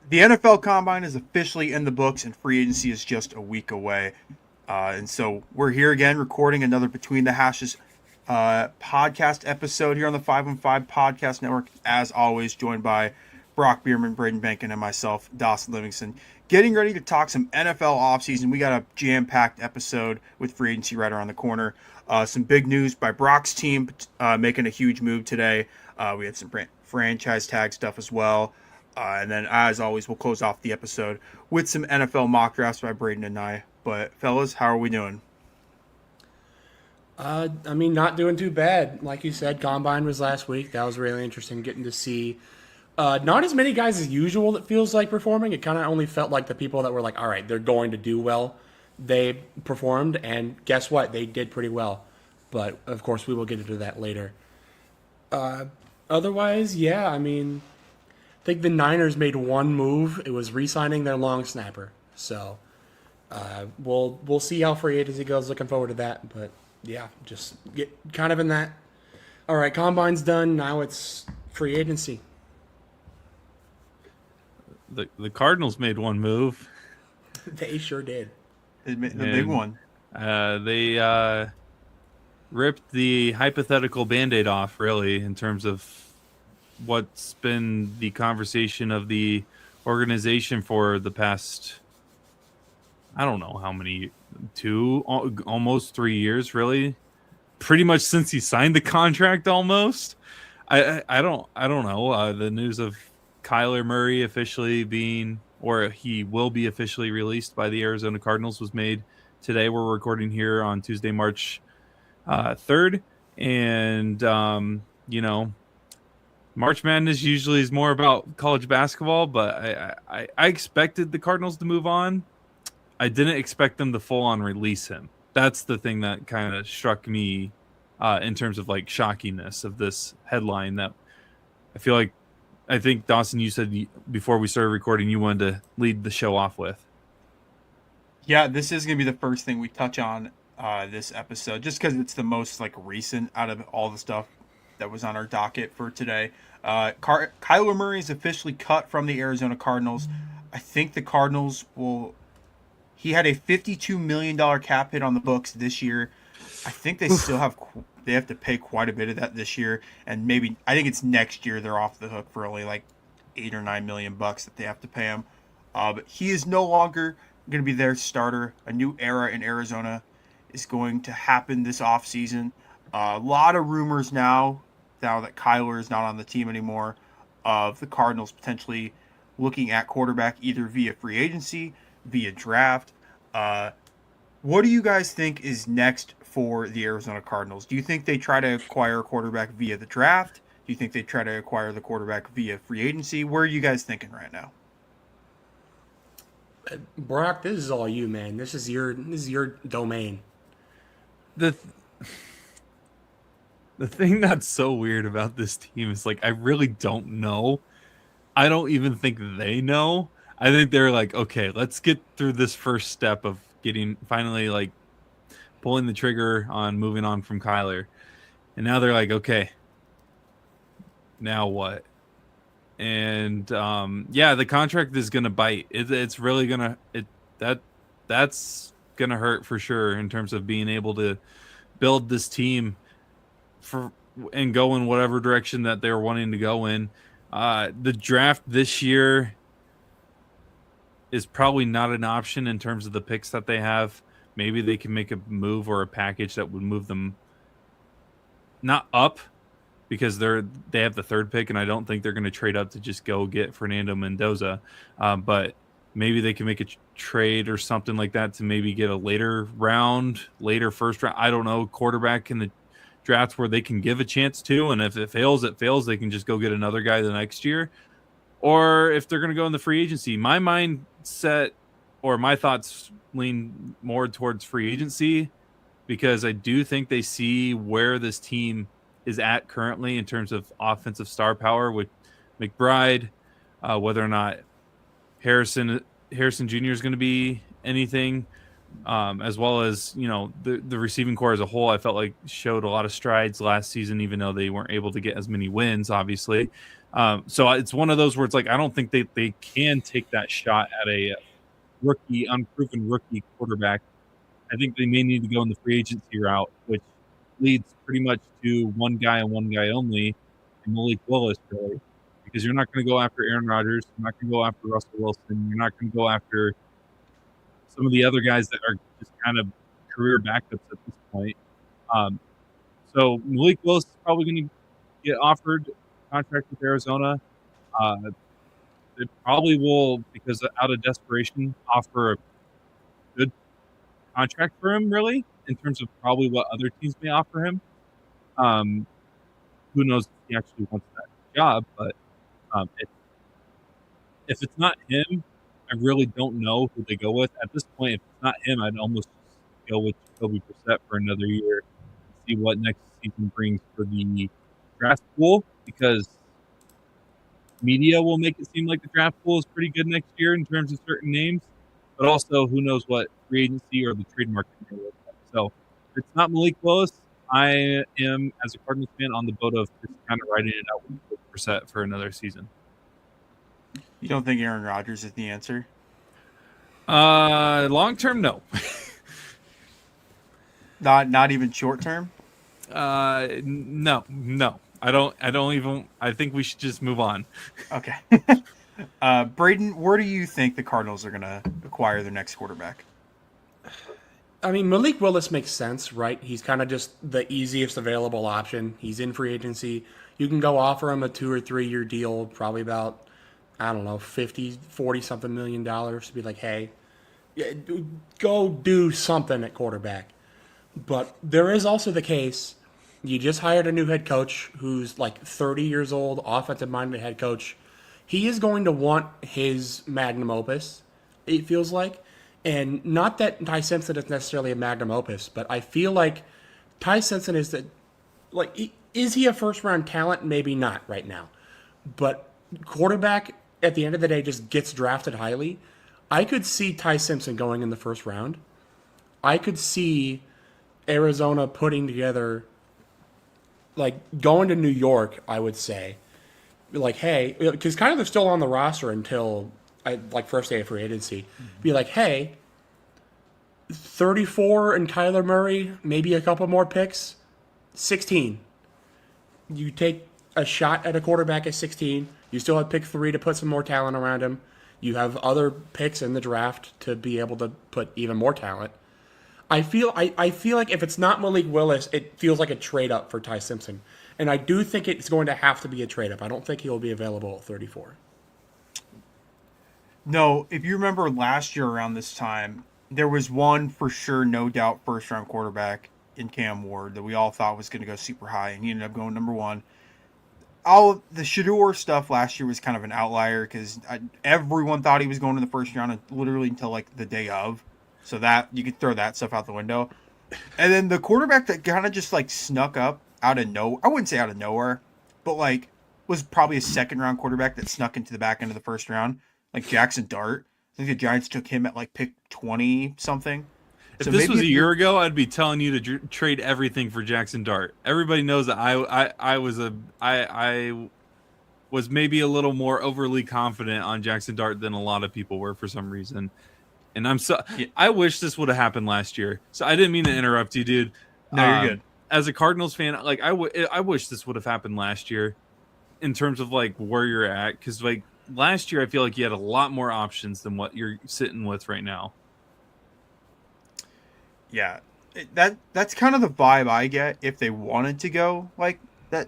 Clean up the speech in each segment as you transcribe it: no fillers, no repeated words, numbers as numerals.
The NFL Combine is officially in the books, and free agency is just a week away. And so we're here again recording another Between the Hashes podcast episode here on the 515 Podcast Network. As always, joined by Brock Bierman, Braden Bankin, and myself, Dawson Livingston. Getting ready to talk some NFL offseason. We got a jam-packed episode with free agency right around the corner. Some big news by Brock's team making a huge move today. We had some franchise tag stuff as well. And then, as always, we'll close off the episode with some NFL mock drafts by Braden and I. But, fellas, how are we doing? Not doing too bad. Like you said, Combine was last week. That was really interesting getting to see not as many guys as usual that feels like performing. It kind of only felt like the people that were like, all right, they're going to do well. They performed, and guess what? They did pretty well. But, of course, we will get into that later. Otherwise, yeah, I think the Niners made one move. It was re-signing their long snapper. So we'll see how free agency goes. Looking forward to that. But yeah, just get kind of in that. All right, Combine's done. Now it's free agency. The Cardinals made one move. They sure did. The big one. They ripped the hypothetical Band-Aid off, really, in terms of what's been the conversation of the organization for the past, I don't know how many, almost 3 years, really, pretty much since he signed the contract. Almost, I don't know. The news of Kyler Murray officially being, or he will be officially released by the Arizona Cardinals was made today. We're recording here on Tuesday, March 3rd, and March Madness usually is more about college basketball, but I expected the Cardinals to move on. I didn't expect them to full on release him. That's the thing that kind of struck me in terms of like shockingness of this headline. That I think Dawson, you said before we started recording, you wanted to lead the show off with. Yeah, this is going to be the first thing we touch on this episode, just because it's the most recent out of all the stuff that was on our docket for today. Kyler Murray is officially cut from the Arizona Cardinals. I think the Cardinals will. He had a $52 million cap hit on the books this year. I think they still have. They have to pay quite a bit of that this year, and maybe I think it's next year they're off the hook for only like $8 or $9 million that they have to pay him. But he is no longer going to be their starter. A new era in Arizona is going to happen this offseason. A lot of rumors now that Kyler is not on the team anymore, of the Cardinals potentially looking at quarterback either via free agency, via draft. What do you guys think is next for the Arizona Cardinals? Do you think they try to acquire a quarterback via the draft? Do you think they try to acquire the quarterback via free agency? Where are you guys thinking right now? Brock, this is all you, man. This is your domain. The thing that's so weird about this team is I really don't know. I don't even think they know. I think they're like, okay, let's get through this first step of getting finally pulling the trigger on moving on from Kyler. And now they're like, okay, now what? And the contract is gonna bite. It's really gonna that's gonna hurt for sure in terms of being able to build this team and go in whatever direction that they're wanting to go in. The draft this year is probably not an option in terms of the picks that they have. Maybe they can make a move or a package that would move them not up, because they have the third pick, and I don't think they're going to trade up to just go get Fernando Mendoza. But maybe they can make a trade or something like that to maybe get a later first round. I don't know, quarterback in the draft where they can give a chance to, and if it fails, they can just go get another guy the next year. Or if they're going to go in the free agency, my mindset or my thoughts lean more towards free agency, because I do think they see where this team is at currently in terms of offensive star power with McBride, whether or not Harrison Jr. is going to be anything. as well as the receiving core as a whole. I felt like showed a lot of strides last season, even though they weren't able to get as many wins, obviously. So it's one of those where it's like I don't think they can take that shot at a unproven rookie quarterback. I think they may need to go in the free agency route, which leads pretty much to one guy and one guy only, and Malik Willis, really, because you're not going to go after Aaron Rodgers, you're not going to go after Russell Wilson, you're not going to go after some of the other guys that are just kind of career backups at this point. So Malik Willis is probably going to get offered a contract with Arizona. They probably will, because out of desperation, offer a good contract for him, really, in terms of probably what other teams may offer him. Who knows if he actually wants that job, but if it's not him, I really don't know who they go with. At this point, if it's not him, I'd almost go with Jacoby Brissett for another year and see what next season brings for the draft pool, because media will make it seem like the draft pool is pretty good next year in terms of certain names, but also who knows what free agency or the trade market may look like. So if it's not Malik Willis, I am, as a Cardinals fan, on the boat of just kind of riding it out with Brissett for another season. You don't think Aaron Rodgers is the answer? Long term, no. Not even short term? No. I think we should just move on. Okay. Braden, where do you think the Cardinals are going to acquire their next quarterback? I mean, Malik Willis makes sense, right? He's kind of just the easiest available option. He's in free agency. You can go offer him a 2 or 3 year deal, probably about, I don't know, 40 something million dollars to be like, hey, go do something at quarterback. But there is also the case, you just hired a new head coach who's like 30 years old, offensive minded head coach. He is going to want his magnum opus, it feels like. And not that Ty Simpson is necessarily a magnum opus, but I feel like Ty Simpson is is he a first round talent? Maybe not right now. But quarterback at the end of the day just gets drafted highly. I could see Ty Simpson going in the first round. I could see Arizona putting together, like going to New York, I would say, like, hey, because kind of they're still on the roster until first day of free agency. Be like, hey, 34 and Kyler Murray, maybe a couple more picks, 16. You take a shot at a quarterback at 16. You still have pick 3 to put some more talent around him. You have other picks in the draft to be able to put even more talent. I feel like if it's not Malik Willis, it feels like a trade up for Ty Simpson. And I do think it's going to have to be a trade up. I don't think he will be available at 34. No, if you remember last year around this time, there was one for sure, no doubt, first round quarterback in Cam Ward that we all thought was going to go super high, and he ended up going number 1. All the Shador stuff last year was kind of an outlier because everyone thought he was going in the first round literally until like the day of. So that you could throw that stuff out the window. And then the quarterback that kind of just like snuck up out of nowhere, I wouldn't say out of nowhere, but like was probably a second round quarterback that snuck into the back end of the first round, like Jackson Dart. I think the Giants took him at like pick 20 something. If this was a year ago, I'd be telling you to trade everything for Jackson Dart. Everybody knows that I was maybe a little more overly confident on Jackson Dart than a lot of people were for some reason. And I wish this would have happened last year. So I didn't mean to interrupt you, dude. No, you're good. As a Cardinals fan, like I wish this would have happened last year, in terms of like where you're at, because like last year I feel like you had a lot more options than what you're sitting with right now. Yeah, that's kind of the vibe I get if they wanted to go like that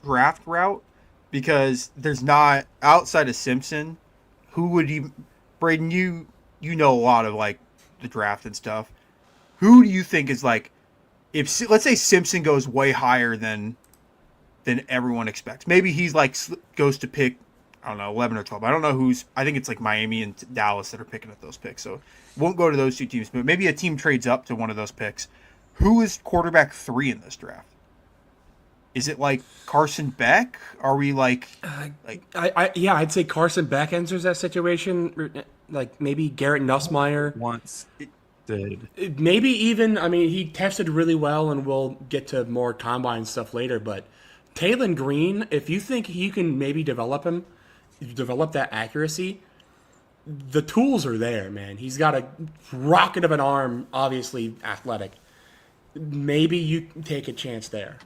draft route, because there's not, outside of Simpson, who would even, Braden, you know a lot of like the draft and stuff. Who do you think is like, if let's say Simpson goes way higher than everyone expects, maybe he's like goes to pick, I don't know, 11 or 12. I don't know who's, I think it's like Miami and Dallas that are picking up those picks. So won't go to those two teams, but maybe a team trades up to one of those picks. Who is quarterback 3 in this draft? Is it like Carson Beck? Are we like I'd say Carson Beck enters that situation. Like maybe Garrett Nussmeier. Once. did. Maybe even, I mean, he tested really well, and we'll get to more combine stuff later, but Taylon Green, if you think he can maybe develop that accuracy, the tools are there, man. He's got a rocket of an arm, obviously athletic. Maybe you take a chance there.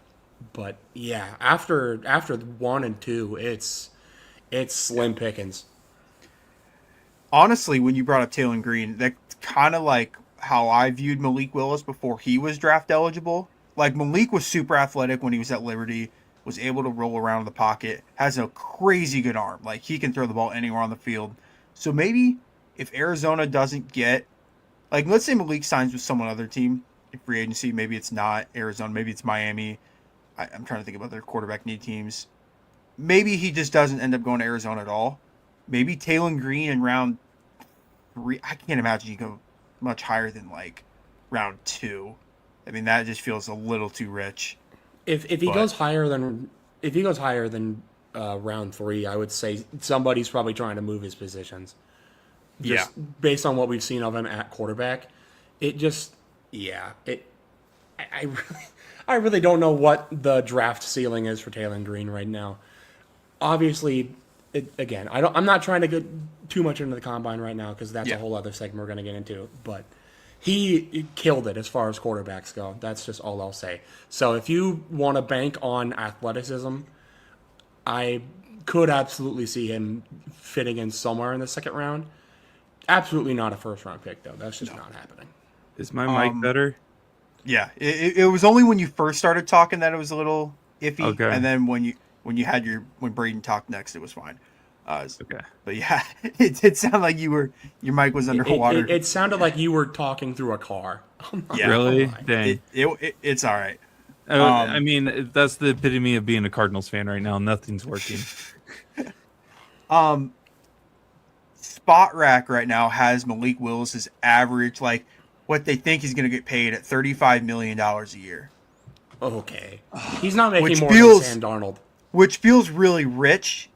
But yeah, after 1 and 2, it's slim pickings. Honestly, when you brought up Taylor Green, that's kind of like how I viewed Malik Willis before he was draft eligible. Like Malik was super athletic when he was at Liberty, was able to roll around in the pocket, has a crazy good arm. Like he can throw the ball anywhere on the field. So maybe if Arizona doesn't get, like, let's say Malik signs with some other team in free agency, maybe it's not Arizona, maybe it's Miami. I'm trying to think about their quarterback need teams. Maybe he just doesn't end up going to Arizona at all. Maybe Taylor Green in round 3. I can't imagine you go much higher than like round 2. I mean, that just feels a little too rich. If he goes higher than round 3, I would say somebody's probably trying to move his positions. Just based on what we've seen of him at quarterback, I really don't know what the draft ceiling is for Taylor Green right now. Obviously, I'm not trying to get too much into the combine right now because that's a whole other segment we're going to get into. But he killed it as far as quarterbacks go. That's just all I'll say. So if you want to bank on athleticism, I could absolutely see him fitting in somewhere in the second round. Absolutely not a first-round pick, though. That's just not happening. Is my mic better? Yeah, it was only when you first started talking that it was a little iffy, Okay. and then when Braden talked next, it was fine. Okay. But yeah, it sounded like your mic was underwater. It sounded like you were talking through a car. Yeah. Really? Dang. It's all right. I mean, that's the epitome of being a Cardinals fan right now. Nothing's working. Spot Rack right now has Malik Willis's average, like what they think he's going to get paid at $35 million a year. Okay. He's not making Which more feels- than Sam Darnold. Which feels really rich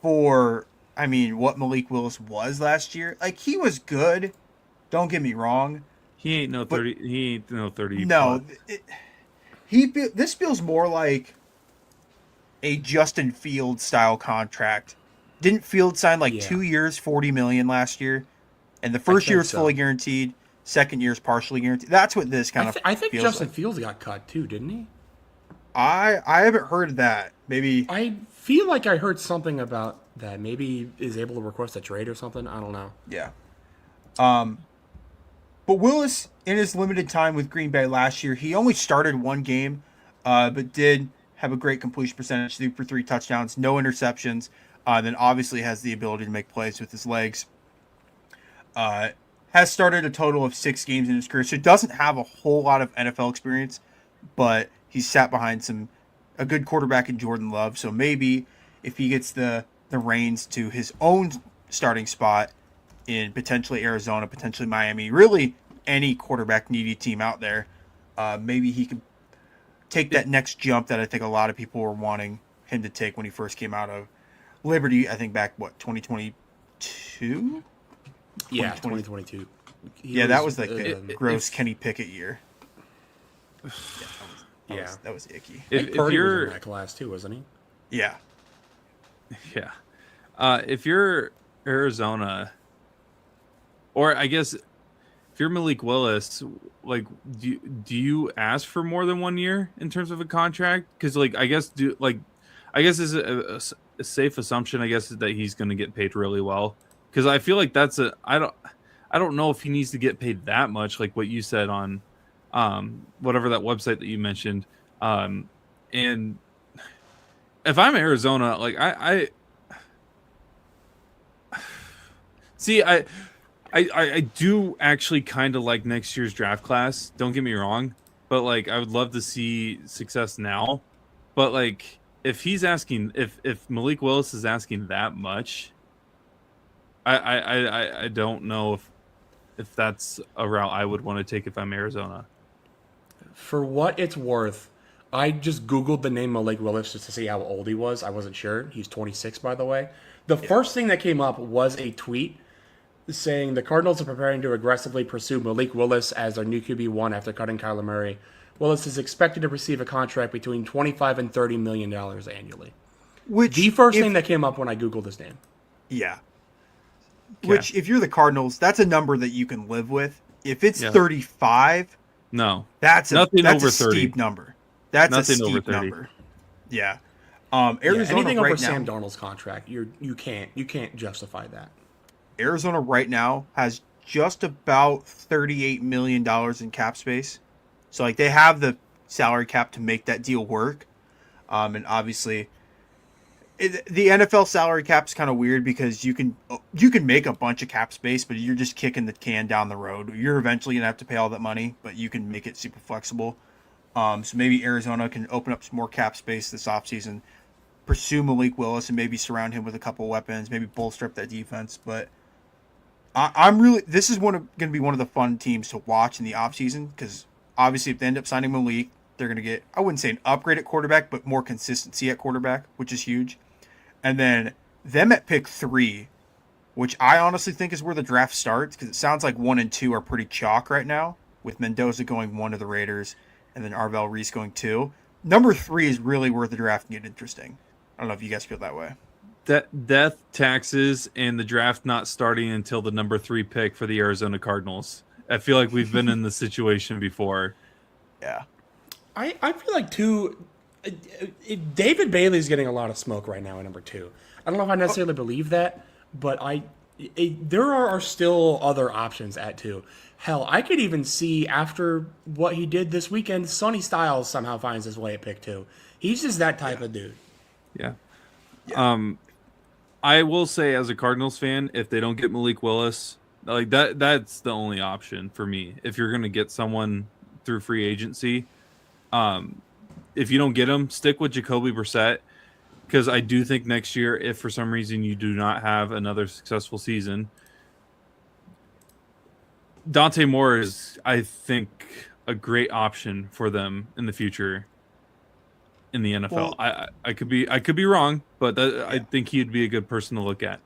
for, I mean, what Malik Willis was last year. Like, he was good. Don't get me wrong. He ain't no 30. He ain't no 30. No, this feels more like a Justin Fields style contract. Didn't Fields sign 2 years, $40 million last year, and the first year is fully guaranteed, second year is partially guaranteed. That's what this kind of. I think feels Justin like. Fields got cut too, didn't he? I haven't heard that. Maybe I feel like I heard something about that. Maybe is able to request a trade or something. I don't know. yeah. But Willis, in his limited time with Green Bay last year, he only started one game, but did have a great completion percentage, 3 for 3 touchdowns, no interceptions. Then obviously has the ability to make plays with his legs. Has started a total of 6 games in his career, so doesn't have a whole lot of NFL experience, but he's sat behind a good quarterback in Jordan Love. So maybe if he gets the reins to his own starting spot in potentially Arizona, potentially Miami, really any quarterback needy team out there, maybe he could take that next jump that I think a lot of people were wanting him to take when he first came out of Liberty. I think back, 2022? Yeah, 2022. That was like the gross Kenny Pickett year. That was icky. If Purdy was in that class too, wasn't he? Yeah. Yeah. If you're Arizona, or I guess if you're Malik Willis, like, do you ask for more than 1 year in terms of a contract? Because I guess is a safe assumption. I guess is that he's going to get paid really well. Because I feel like I don't know if he needs to get paid that much, like what you said on whatever that website that you mentioned. And if I'm Arizona, like I see, I do actually kind of like next year's draft class. Don't get me wrong, but like I would love to see success now. But like if he's asking, if Malik Willis is asking that much, I don't know if that's a route I would want to take if I'm Arizona. For what it's worth, I just Googled the name Malik Willis just to see how old he was. I wasn't sure. He's 26, by the way. The first thing that came up was a tweet saying the Cardinals are preparing to aggressively pursue Malik Willis as their new QB1 after cutting Kyler Murray. Willis is expected to receive a contract between $25 and $30 million annually. Which The first name that came up when I Googled his name. Yeah. Okay. Which, if you're the Cardinals, that's a number that you can live with. If it's Yeah. 35, No. that's Nothing a over 30. steep number. That's Nothing a over steep 30. number. Yeah. Arizona anything right over now, Sam Darnold's contract, you can't justify that. Arizona right now has just about $38 million in cap space. So like they have the salary cap to make that deal work. And obviously the NFL salary cap is kind of weird because you can make a bunch of cap space, but you're just kicking the can down the road. You're eventually going to have to pay all that money, but you can make it super flexible. So maybe Arizona can open up some more cap space this offseason, pursue Malik Willis, and maybe surround him with a couple weapons, maybe bolster up that defense. But this is going to be one of the fun teams to watch in the offseason because obviously if they end up signing Malik, they're going to get, I wouldn't say an upgrade at quarterback, but more consistency at quarterback, which is huge. And then them at pick 3, which I honestly think is where the draft starts because it sounds like 1 and 2 are pretty chalk right now, with Mendoza going 1 to the Raiders and then Arvell Reese going 2. Number 3 is really where the draft can get interesting. I don't know if you guys feel that way. Death, taxes, and the draft not starting until the number 3 pick for the Arizona Cardinals. I feel like we've been in this situation before. Yeah. I feel like too. David Bailey's getting a lot of smoke right now at number 2. I don't know if I necessarily believe that, but there are still other options at 2. Hell, I could even see after what he did this weekend, Sonny Styles somehow finds his way at pick 2. He's just that type of dude. Yeah. I will say as a Cardinals fan, if they don't get Malik Willis, like that's the only option for me. If you're going to get someone through free agency, if you don't get him, stick with Jacoby Brissett because I do think next year, if for some reason you do not have another successful season, Dante Moore is, I think, a great option for them in the future in the NFL. Well, I could be wrong, but I think he'd be a good person to look at.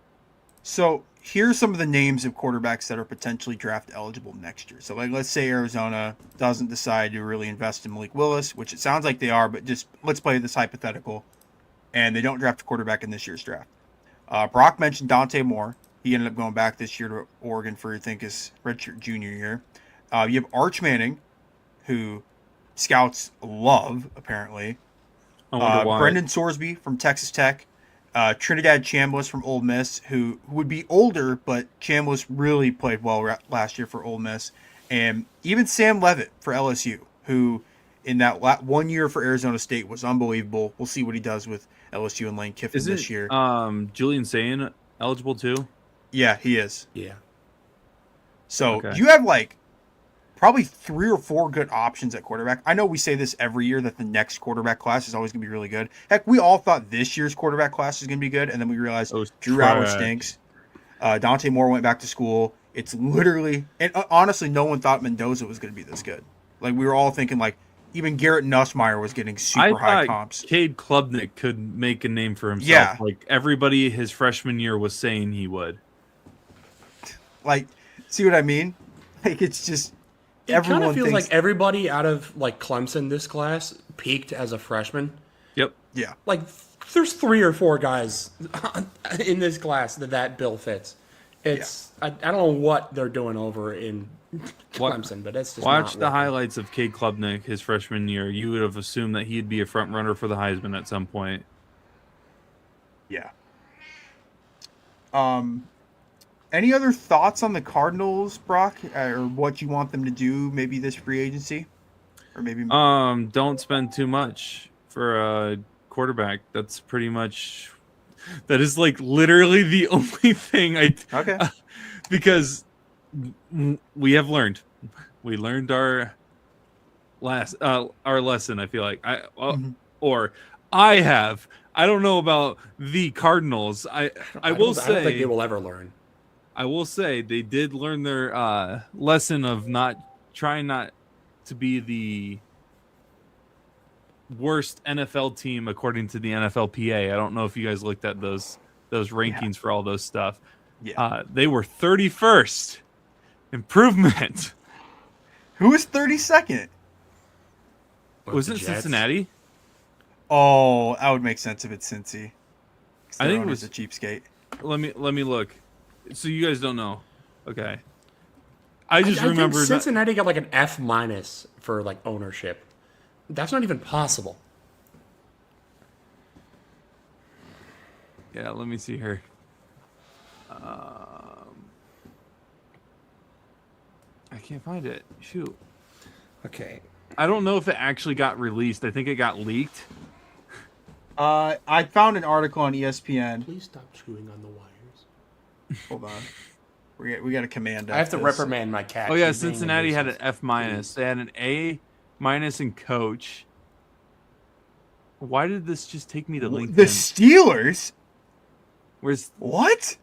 So here's some of the names of quarterbacks that are potentially draft eligible next year. So like, let's say Arizona doesn't decide to really invest in Malik Willis, which it sounds like they are, but just let's play this hypothetical, and they don't draft a quarterback in this year's draft. Brock mentioned Dante Moore. He ended up going back this year to Oregon for, I think, his redshirt junior year. You have Arch Manning, who scouts love, apparently. I wonder why. Brendan Sorsby from Texas Tech. Trinidad Chambliss from Ole Miss, who would be older, but Chambliss really played well last year for Ole Miss. And even Sam Leavitt for LSU, who in that 1 year for Arizona State was unbelievable. We'll see what he does with LSU and Lane Kiffin this year. Julian Sayin eligible too? Yeah, he is. Yeah. So Okay. you have like probably 3 or 4 good options at quarterback. I know we say this every year that the next quarterback class is always going to be really good. Heck, we all thought this year's quarterback class was going to be good, and then we realized Drew Allen stinks. Dante Moore went back to school. It's literally, and honestly, no one thought Mendoza was going to be this good. Like, we were all thinking, like, even Garrett Nussmeier was getting super high comps. Cade Klubnik could make a name for himself. Yeah. Like, everybody his freshman year was saying he would. Like, see what I mean? Like, it's just... It kind of feels like everybody out of like Clemson this class peaked as a freshman. Yep. Yeah. Like there's 3 or 4 guys in this class that bill fits. It's I don't know what they're doing over in Clemson, but it's just watch not the working. highlights of Cade Klubnik his freshman year. You would have assumed that he'd be a front runner for the Heisman at some point. Yeah. Any other thoughts on the Cardinals, Brock, or what you want them to do? Maybe this free agency, or maybe Don't spend too much for a quarterback. That's pretty much. That is like literally the only thing okay. Because we have learned. We learned our lesson. I feel like or I have. I don't know about the Cardinals. I will say. I don't think they will ever learn. I will say they did learn their lesson of not to be the worst NFL team according to the NFLPA. I don't know if you guys looked at those rankings for all those stuff. Yeah. They were 31st. Improvement. Who was 32nd? Was it Cincinnati? Oh, that would make sense if it's Cincy. I think it was a cheapskate. Let me look. So you guys don't know. Okay. I remember think Cincinnati got like an F- for like ownership. That's not even possible. Yeah, let me see here. I can't find it. Shoot. Okay. I don't know if it actually got released. I think it got leaked. I found an article on ESPN. Please stop chewing on the wires. Hold on. We got to command. I have to this. reprimand my cat. Oh yeah, She's being Cincinnati had an invasive. F-. They had an A- in coach. Why did this just take me to LinkedIn? The Steelers? Where's What?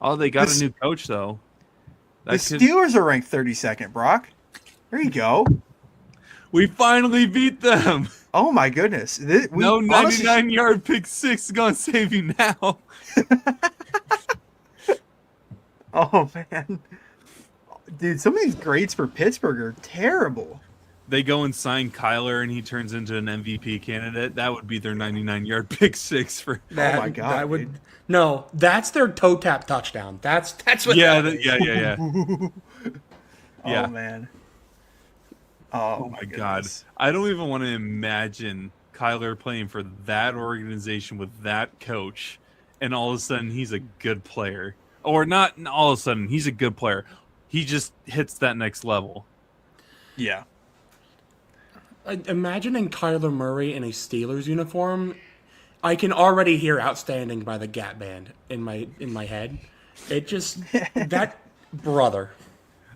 Oh, they got The a new coach though. The That could- Steelers are ranked 32nd, Brock. There you go. We finally beat them. Oh my goodness. No 99-yard pick six is gonna save you now. Oh man. Dude, some of these grades for Pittsburgh are terrible. They go and sign Kyler and he turns into an MVP candidate. That would be their 99-yard pick six for. That, my God, That would dude. no. That's their toe tap touchdown. That's what. Yeah, that is. yeah. Yeah. Oh man. Oh, Oh my God. I don't even want to imagine Kyler playing for that organization with that coach, and all of a sudden he's a good player. Or not all of a sudden, he's a good player. He just hits that next level. Yeah. Imagining Kyler Murray in a Steelers uniform, I can already hear "Outstanding" by the Gap Band in my head. It just that brother.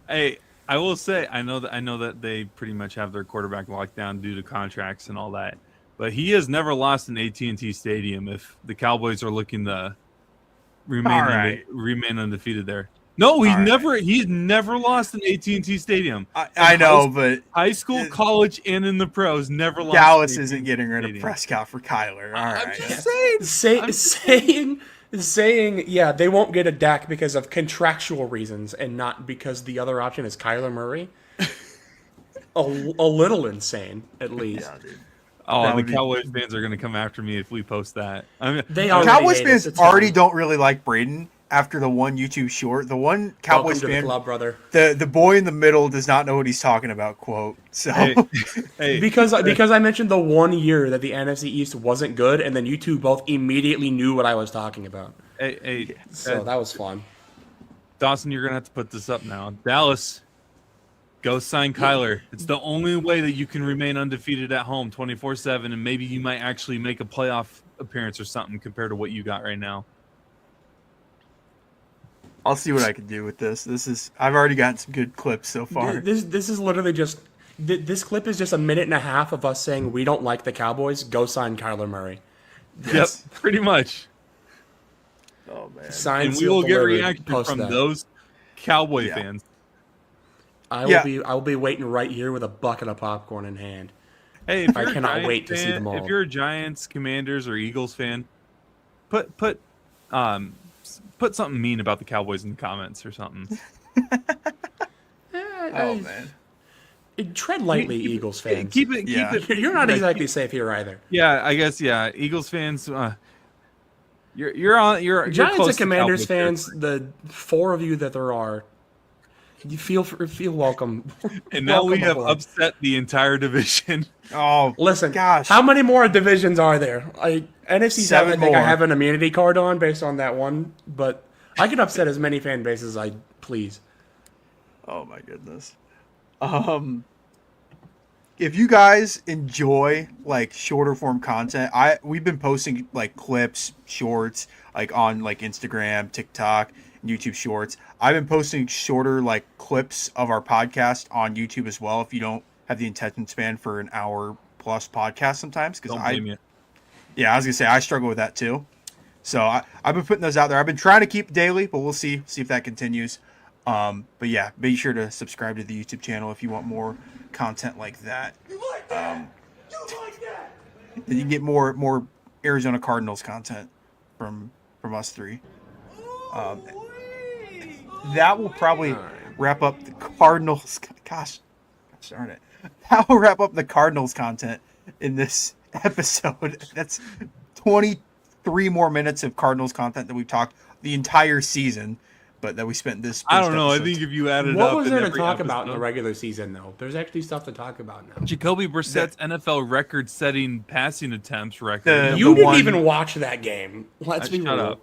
Hey, I will say I know that they pretty much have their quarterback locked down due to contracts and all that. But he has never lost in AT&T Stadium if the Cowboys are looking to remain undefeated there. No, he's never lost in AT&T Stadium. I know, but High school, college, and in the pros, never lost. Dallas in isn't AT&T getting rid of Stadium. Prescott for Kyler. All I'm right. just saying. Saying, yeah, they won't get a Dak because of contractual reasons and not because the other option is Kyler Murray. a little insane, at least. Yeah, dude. Oh, That and would the be- Cowboys fans are going to come after me if we post that. I mean, They already Cowboys hate fans us. It's already fine. don't really like Braden after the one YouTube short. The one Cowboys Welcome to the fan, club, brother. the boy in the middle does not know what he's talking about. Quote. So hey, Because I mentioned the 1 year that the NFC East wasn't good, and then you two both immediately knew what I was talking about. hey, So that was fun. Dawson, you're going to have to put this up now. Dallas, go sign Kyler. It's the only way that you can remain undefeated at home 24/7, and maybe you might actually make a playoff appearance or something compared to what you got right now. I'll see what I can do with this. I've already gotten some good clips so far. This is literally just this clip is just a minute and a half of us saying we don't like the Cowboys. Go sign Kyler Murray. Yes. Yep, pretty much. Oh man. Signed, And we sealed, will get delivered. reaction Post from that. those Cowboy Yeah. fans. I Yeah. will be waiting right here with a bucket of popcorn in hand. Hey, if I you're a cannot Giants wait to see fan, them all. If you're a Giants, Commanders, or Eagles fan, put something mean about the Cowboys in the comments or something. Oh man. Tread lightly, Eagles fans. Keep it. Yeah. You're not exactly safe here either. Yeah, I guess. Yeah, Eagles fans. You're Giants close and to Commanders Cowboys fans, territory. the four of you that there are, you feel welcome. And now we Welcome have aboard. upset the entire division. Oh, Listen, gosh. how many more divisions are there? NFC South, I Seven think I more. have an immunity card on based on that one, but I can upset as many fan bases as I please. Oh my goodness. If you guys enjoy like shorter form content, we've been posting like clips, shorts, like on like Instagram, TikTok, and YouTube Shorts. I've been posting shorter like clips of our podcast on YouTube as well. If you don't have the attention span for an hour plus podcast, sometimes because Don't blame you. yeah, I was gonna say I struggle with that too. So I've been putting those out there. I've been trying to keep daily, but we'll see if that continues. But yeah, be sure to subscribe to the YouTube channel if you want more content like that. You like that? You like that? Then you can get more Arizona Cardinals content from us three. Um, that will probably wrap up the Cardinals. Gosh darn it. That will wrap up the Cardinals content in this episode. That's 23 more minutes of Cardinals content that we've talked the entire season, but that we spent this. I don't know. I episode. think if you added What up, was there to every talk about in the episode- regular season, though? There's actually stuff to talk about now. Jacoby Brissett's NFL record-setting passing attempts record. You didn't one- even watch that game. Let's be Shut real. up.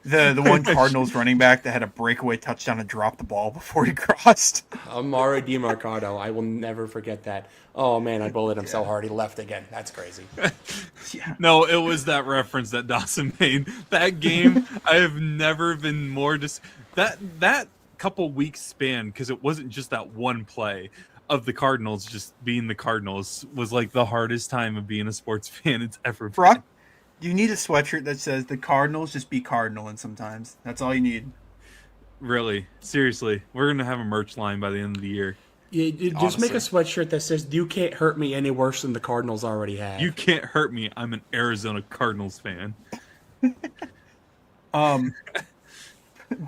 The one Cardinals running back that had a breakaway touchdown and dropped the ball before he crossed. Amari DiMarcado. I will never forget that. Oh, man, I bullied him so hard he left again. That's crazy. Yeah. No, it was that reference that Dawson made. That game, I have never been more that couple weeks span, because it wasn't just that one play of the Cardinals just being the Cardinals, was like the hardest time of being a sports fan it's ever been. Brock, you need a sweatshirt that says the Cardinals just be Cardinaling sometimes. That's all you need. Really, seriously, we're gonna have a merch line by the end of the year. You just make a sweatshirt that says, "You can't hurt me any worse than the Cardinals already have." You can't hurt me. I'm an Arizona Cardinals fan.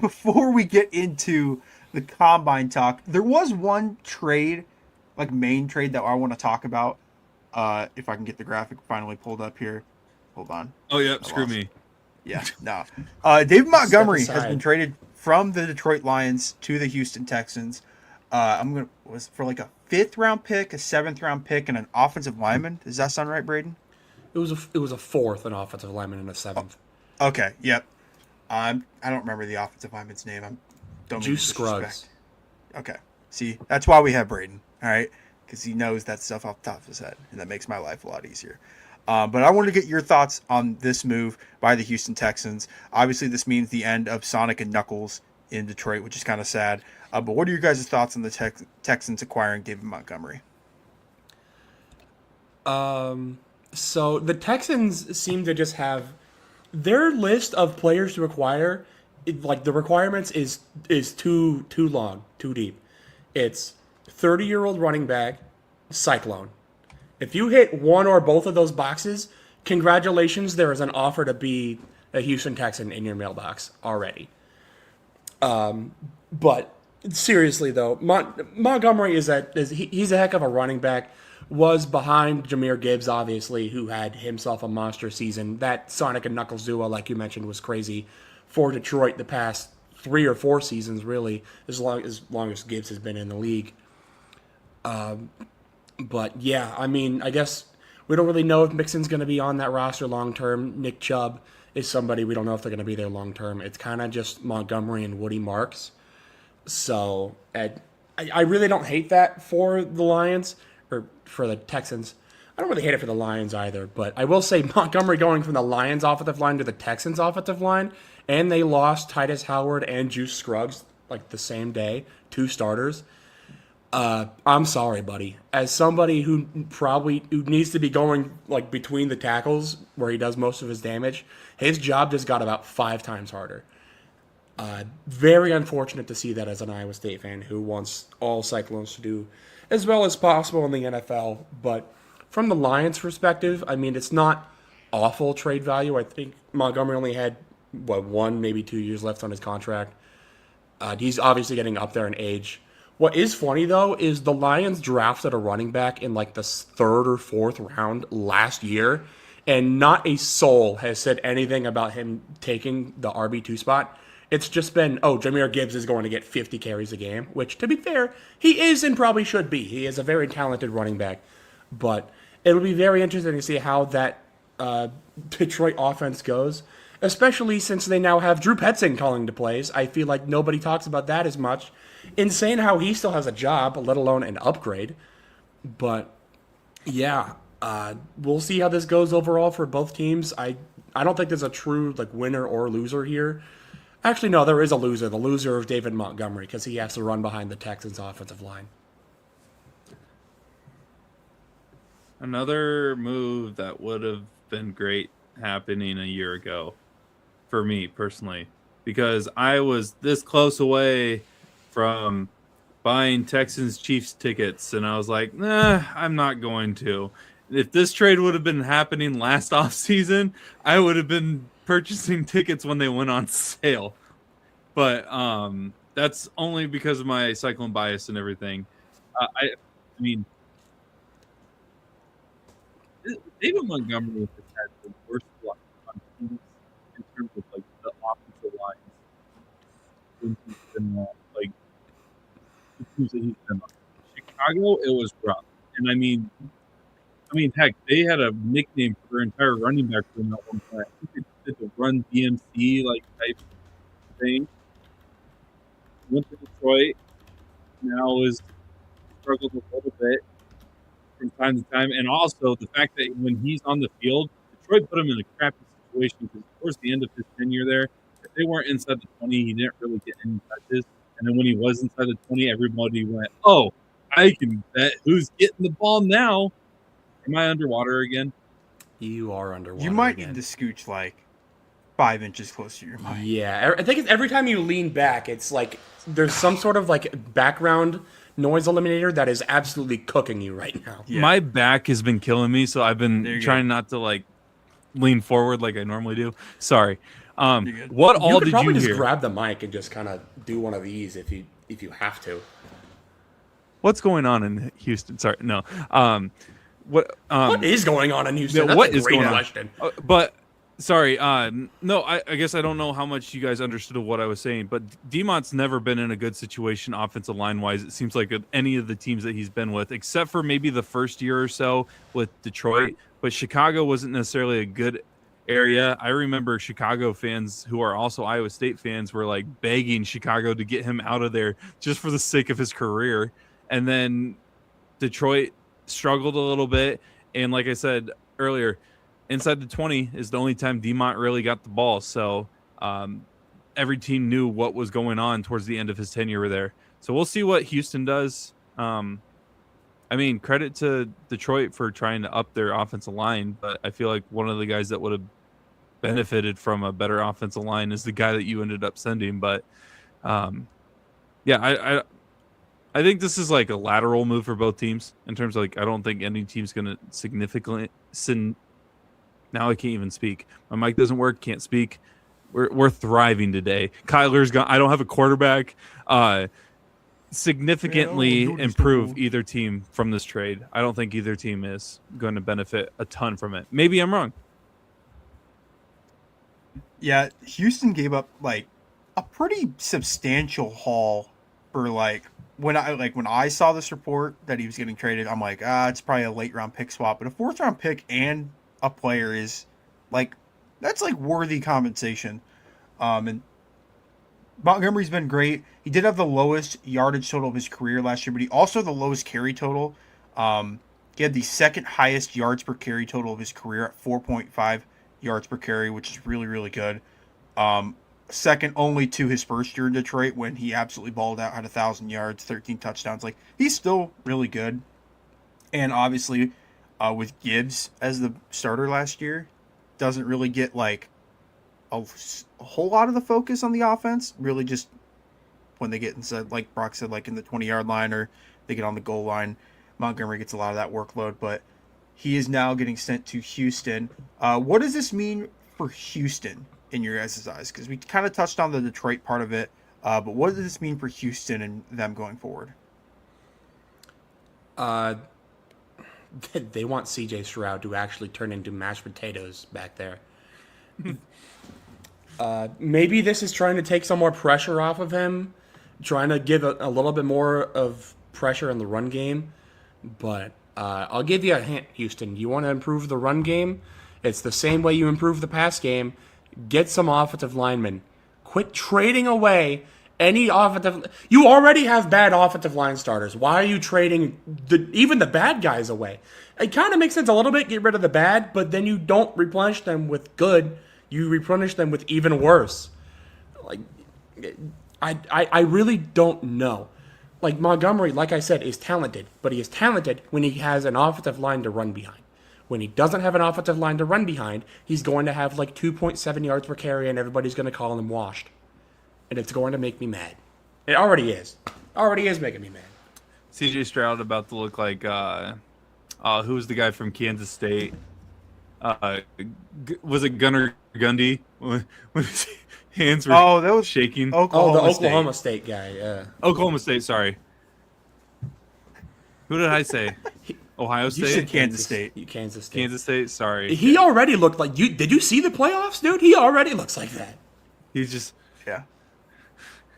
Before we get into the combine talk, there was one trade, like main trade, that I want to talk about. If I can get the graphic finally pulled up here. Hold on. Oh yeah, I screw lost. me. Yeah, no. David Montgomery has aside. been traded from the Detroit Lions to the Houston Texans. Was for like a 5th round pick, a 7th round pick, and an offensive lineman. Does that sound right, Braden? It was a fourth, an offensive lineman, and a seventh. Okay, yep. I don't remember the offensive lineman's name. Don't mean Juice to Scruggs. disrespect. Okay, see, that's why we have Braden. All right, because he knows that stuff off the top of his head, and that makes my life a lot easier. But I wanted to get your thoughts on this move by the Houston Texans. Obviously, this means the end of Sonic and Knuckles in Detroit, which is kind of sad. But what are your guys' thoughts on the Texans acquiring David Montgomery? So the Texans seem to just have their list of players to acquire. Like the requirements is too long, too deep. It's 30-year-old running back, Cyclone. If you hit one or both of those boxes, congratulations, there is an offer to be a Houston Texan in your mailbox already. But seriously, though, Montgomery he's a heck of a running back. Was behind Jahmyr Gibbs, obviously, who had himself a monster season. That Sonic and Knuckles duo, like you mentioned, was crazy for Detroit the past 3 or 4 seasons, really, as long as Gibbs has been in the league. But yeah, I mean, I guess we don't really know if Mixon's going to be on that roster long term. Nick Chubb is somebody we don't know if they're going to be there long term. It's kind of just Montgomery and Woody Marks. So I really don't hate that for the Lions or for the Texans. I don't really hate it for the Lions either, but I will say Montgomery going from the Lions offensive line to the Texans offensive line, and they lost Titus Howard and Juice Scruggs like the same day, 2 starters. I'm sorry, buddy. As somebody who needs to be going like between the tackles where he does most of his damage, his job just got about 5 times harder. Very unfortunate to see that as an Iowa State fan who wants all Cyclones to do as well as possible in the NFL. But from the Lions' perspective, I mean, it's not awful trade value. I think Montgomery only had 1, maybe 2 years left on his contract. He's obviously getting up there in age. What is funny, though, is the Lions drafted a running back in like the 3rd or 4th round last year, and not a soul has said anything about him taking the RB2 spot. It's just been, Jahmyr Gibbs is going to get 50 carries a game, which, to be fair, he is and probably should be. He is a very talented running back. But it'll be very interesting to see how that Detroit offense goes, especially since they now have Drew Petzing calling the plays. I feel like nobody talks about that as much. Insane how he still has a job, let alone an upgrade. But, yeah, we'll see how this goes overall for both teams. I don't think there's a true winner or loser here. Actually, no, there is a loser. The loser of David Montgomery, because he has to run behind the Texans' offensive line. Another move that would have been great happening a year ago for me personally, because I was this close away from buying Texans Chiefs tickets, and I was like, nah, I'm not going to. If this trade would have been happening last offseason, I would have been purchasing tickets when they went on sale. But that's only because of my Cyclone bias and everything. I mean, David Montgomery has had the worst luck on teams in terms of like the offensive lines when he's been like the teams that he's been on. Chicago, it was rough, and I mean, heck, they had a nickname for their entire running back room at one point. I think they did the run DMC like type thing. Went to Detroit. Now is struggled a little bit from time to time, and also the fact that when he's on the field, Detroit put him in a crappy situation because towards the end of his tenure there, if they weren't inside the 20, he didn't really get any touches. And then when he was inside the 20, everybody went, "Oh, I can bet who's getting the ball now." Am I underwater again? You are underwater. You might again. need to scooch like 5 inches closer to your mic. Yeah, I think it's every time you lean back, it's like there's some sort of like background noise eliminator that is absolutely cooking you right now. Yeah. My back has been killing me, so I've There been you trying not to like lean forward like I normally do. Sorry. You're good. What You all could did probably you just hear? grab the mic and just kind of do one of these if you have to. What's going on in Houston? Sorry, no. What is going on in Houston? Yeah, That's what a is great going on? question. But sorry, no. I guess I don't know how much you guys understood of what I was saying. But Demont's never been in a good situation offensive line wise. It seems like any of the teams that he's been with, except for maybe the first year or so with Detroit. But Chicago wasn't necessarily a good area. I remember Chicago fans who are also Iowa State fans were like begging Chicago to get him out of there just for the sake of his career. And then Detroit struggled a little bit. And like I said earlier, inside the 20 is the only time Demont really got the ball. So every team knew what was going on towards the end of his tenure there. So we'll see what Houston does. I mean, credit to Detroit for trying to up their offensive line, but I feel like one of the guys that would have benefited from a better offensive line is the guy that you ended up sending. But yeah, I think this is like a lateral move for both teams in terms of like I don't think any team's going to significantly now I can't even speak. My mic doesn't work, can't speak. We're thriving today. Kyler's gone. I don't have a quarterback. Significantly improve either team from this trade. I don't think either team is going to benefit a ton from it. Maybe I'm wrong. Yeah, Houston gave up like a pretty substantial haul for like when I saw this report that he was getting traded, I'm like, it's probably a late round pick swap, but a 4th round pick and a player is like that's like worthy compensation. And Montgomery's been great. He did have the lowest yardage total of his career last year, but he also the lowest carry total. He had the 2nd highest yards per carry total of his career at 4.5 yards per carry, which is really, really good. Second only to his first year in Detroit when he absolutely balled out, had 1,000 yards, 13 touchdowns. Like, he's still really good. And obviously, with Gibbs as the starter last year, doesn't really get like a whole lot of the focus on the offense. Really just when they get inside, like Brock said, like in the 20-yard line or they get on the goal line, Montgomery gets a lot of that workload. But he is now getting sent to Houston. What does this mean for Houston in your guys' eyes? Because we kind of touched on the Detroit part of it. But what does this mean for Houston and them going forward? They want CJ Stroud to actually turn into mashed potatoes back there. Maybe this is trying to take some more pressure off of him, trying to give a little bit more of pressure in the run game. But I'll give you a hint, Houston. You want to improve the run game? It's the same way you improve the pass game. Get some offensive linemen. Quit trading away any offensive. You already have bad offensive line starters. Why are you trading even the bad guys away? It kind of makes sense a little bit. Get rid of the bad, but then you don't replenish them with good. You replenish them with even worse. Like, I really don't know. Like, Montgomery, like I said, is talented, but he is talented when he has an offensive line to run behind. When he doesn't have an offensive line to run behind, he's going to have like 2.7 yards per carry, and everybody's going to call him washed. And it's going to make me mad. It already is. Already is making me mad. CJ Stroud about to look like who was the guy from Kansas State? Was it Gunnar Gundy when his hands were Oh, that was shaking. Oh, Oklahoma, the Oklahoma State guy. Yeah. Oklahoma State, sorry. Who did I say? Ohio You said State? Kansas State. Kansas State. Kansas State, sorry. He already looked like you. Did you see the playoffs, dude? He already looks like that. He's just Yeah.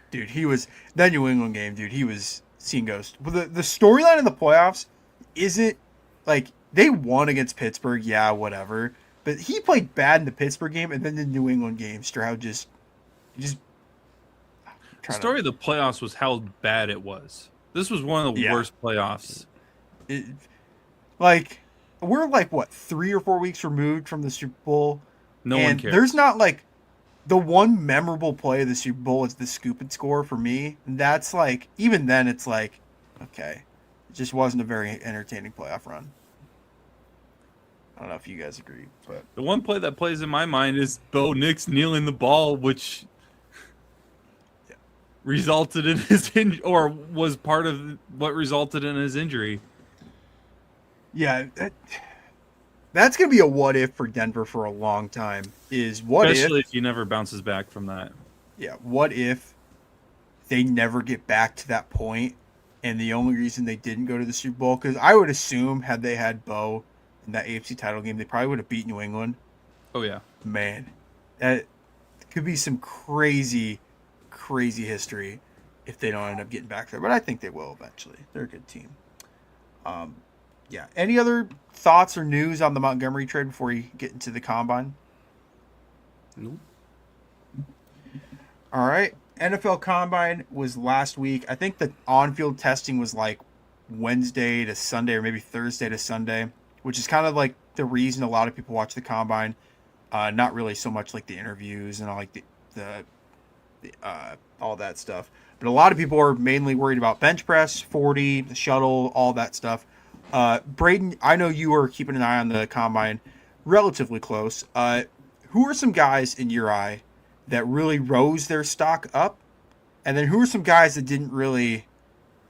Dude, he was that New England game, dude, he was seeing ghosts. But the storyline in the playoffs isn't like they won against Pittsburgh, yeah, whatever. But he played bad in the Pittsburgh game, and then the New England game, Stroud just the story of the playoffs was how bad it was. This was one of the worst playoffs. Like we're like what 3 or 4 weeks removed from the Super Bowl. No and one cares. There's not like the one memorable play of the Super Bowl is the scoop and score for me. And that's like even then it's like okay, it just wasn't a very entertaining playoff run. I don't know if you guys agree, but The one play that plays in my mind is Bo Nix kneeling the ball, which resulted in his or was part of what resulted in his injury. yeah, that's gonna be a what if for Denver for a long time. Is what Especially if if he never bounces back from that. yeah, what if they never get back to that point, and the only reason they didn't go to the Super Bowl, because I would assume had they had Bo in that AFC title game, they probably would have beat New England. Oh yeah. Man, that could be some crazy history if they don't end up getting back there. But I think they will eventually. They're a good team. Yeah. Any other thoughts or news on the Montgomery trade before we get into the combine? Nope. All right. NFL Combine was last week. I think the on-field testing was like Wednesday to Sunday or maybe Thursday to Sunday, which is kind of like the reason a lot of people watch the Combine. Not really so much like the interviews and all like the all that stuff. But a lot of people are mainly worried about bench press, 40, the shuttle, all that stuff. Braden, I know you are keeping an eye on the Combine relatively close. Who are some guys in your eye that really rose their stock up? And then who are some guys that didn't really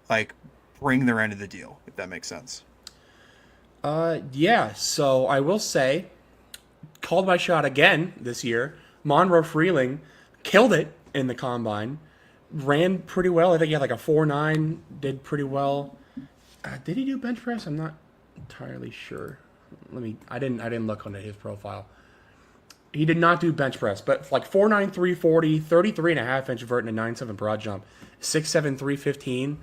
like bring their end of the deal, if that makes sense? Yeah. So I will say, called my shot again this year. Monroe Freeling killed it in the combine. Ran pretty well. I think he had like a 4.9. Did pretty well. Did he do bench press? I'm not entirely sure. I didn't look on his profile. He did not do bench press, but like 4.9, 340, 33.5 inch vert and a 9.7 broad jump, 6'7", 315.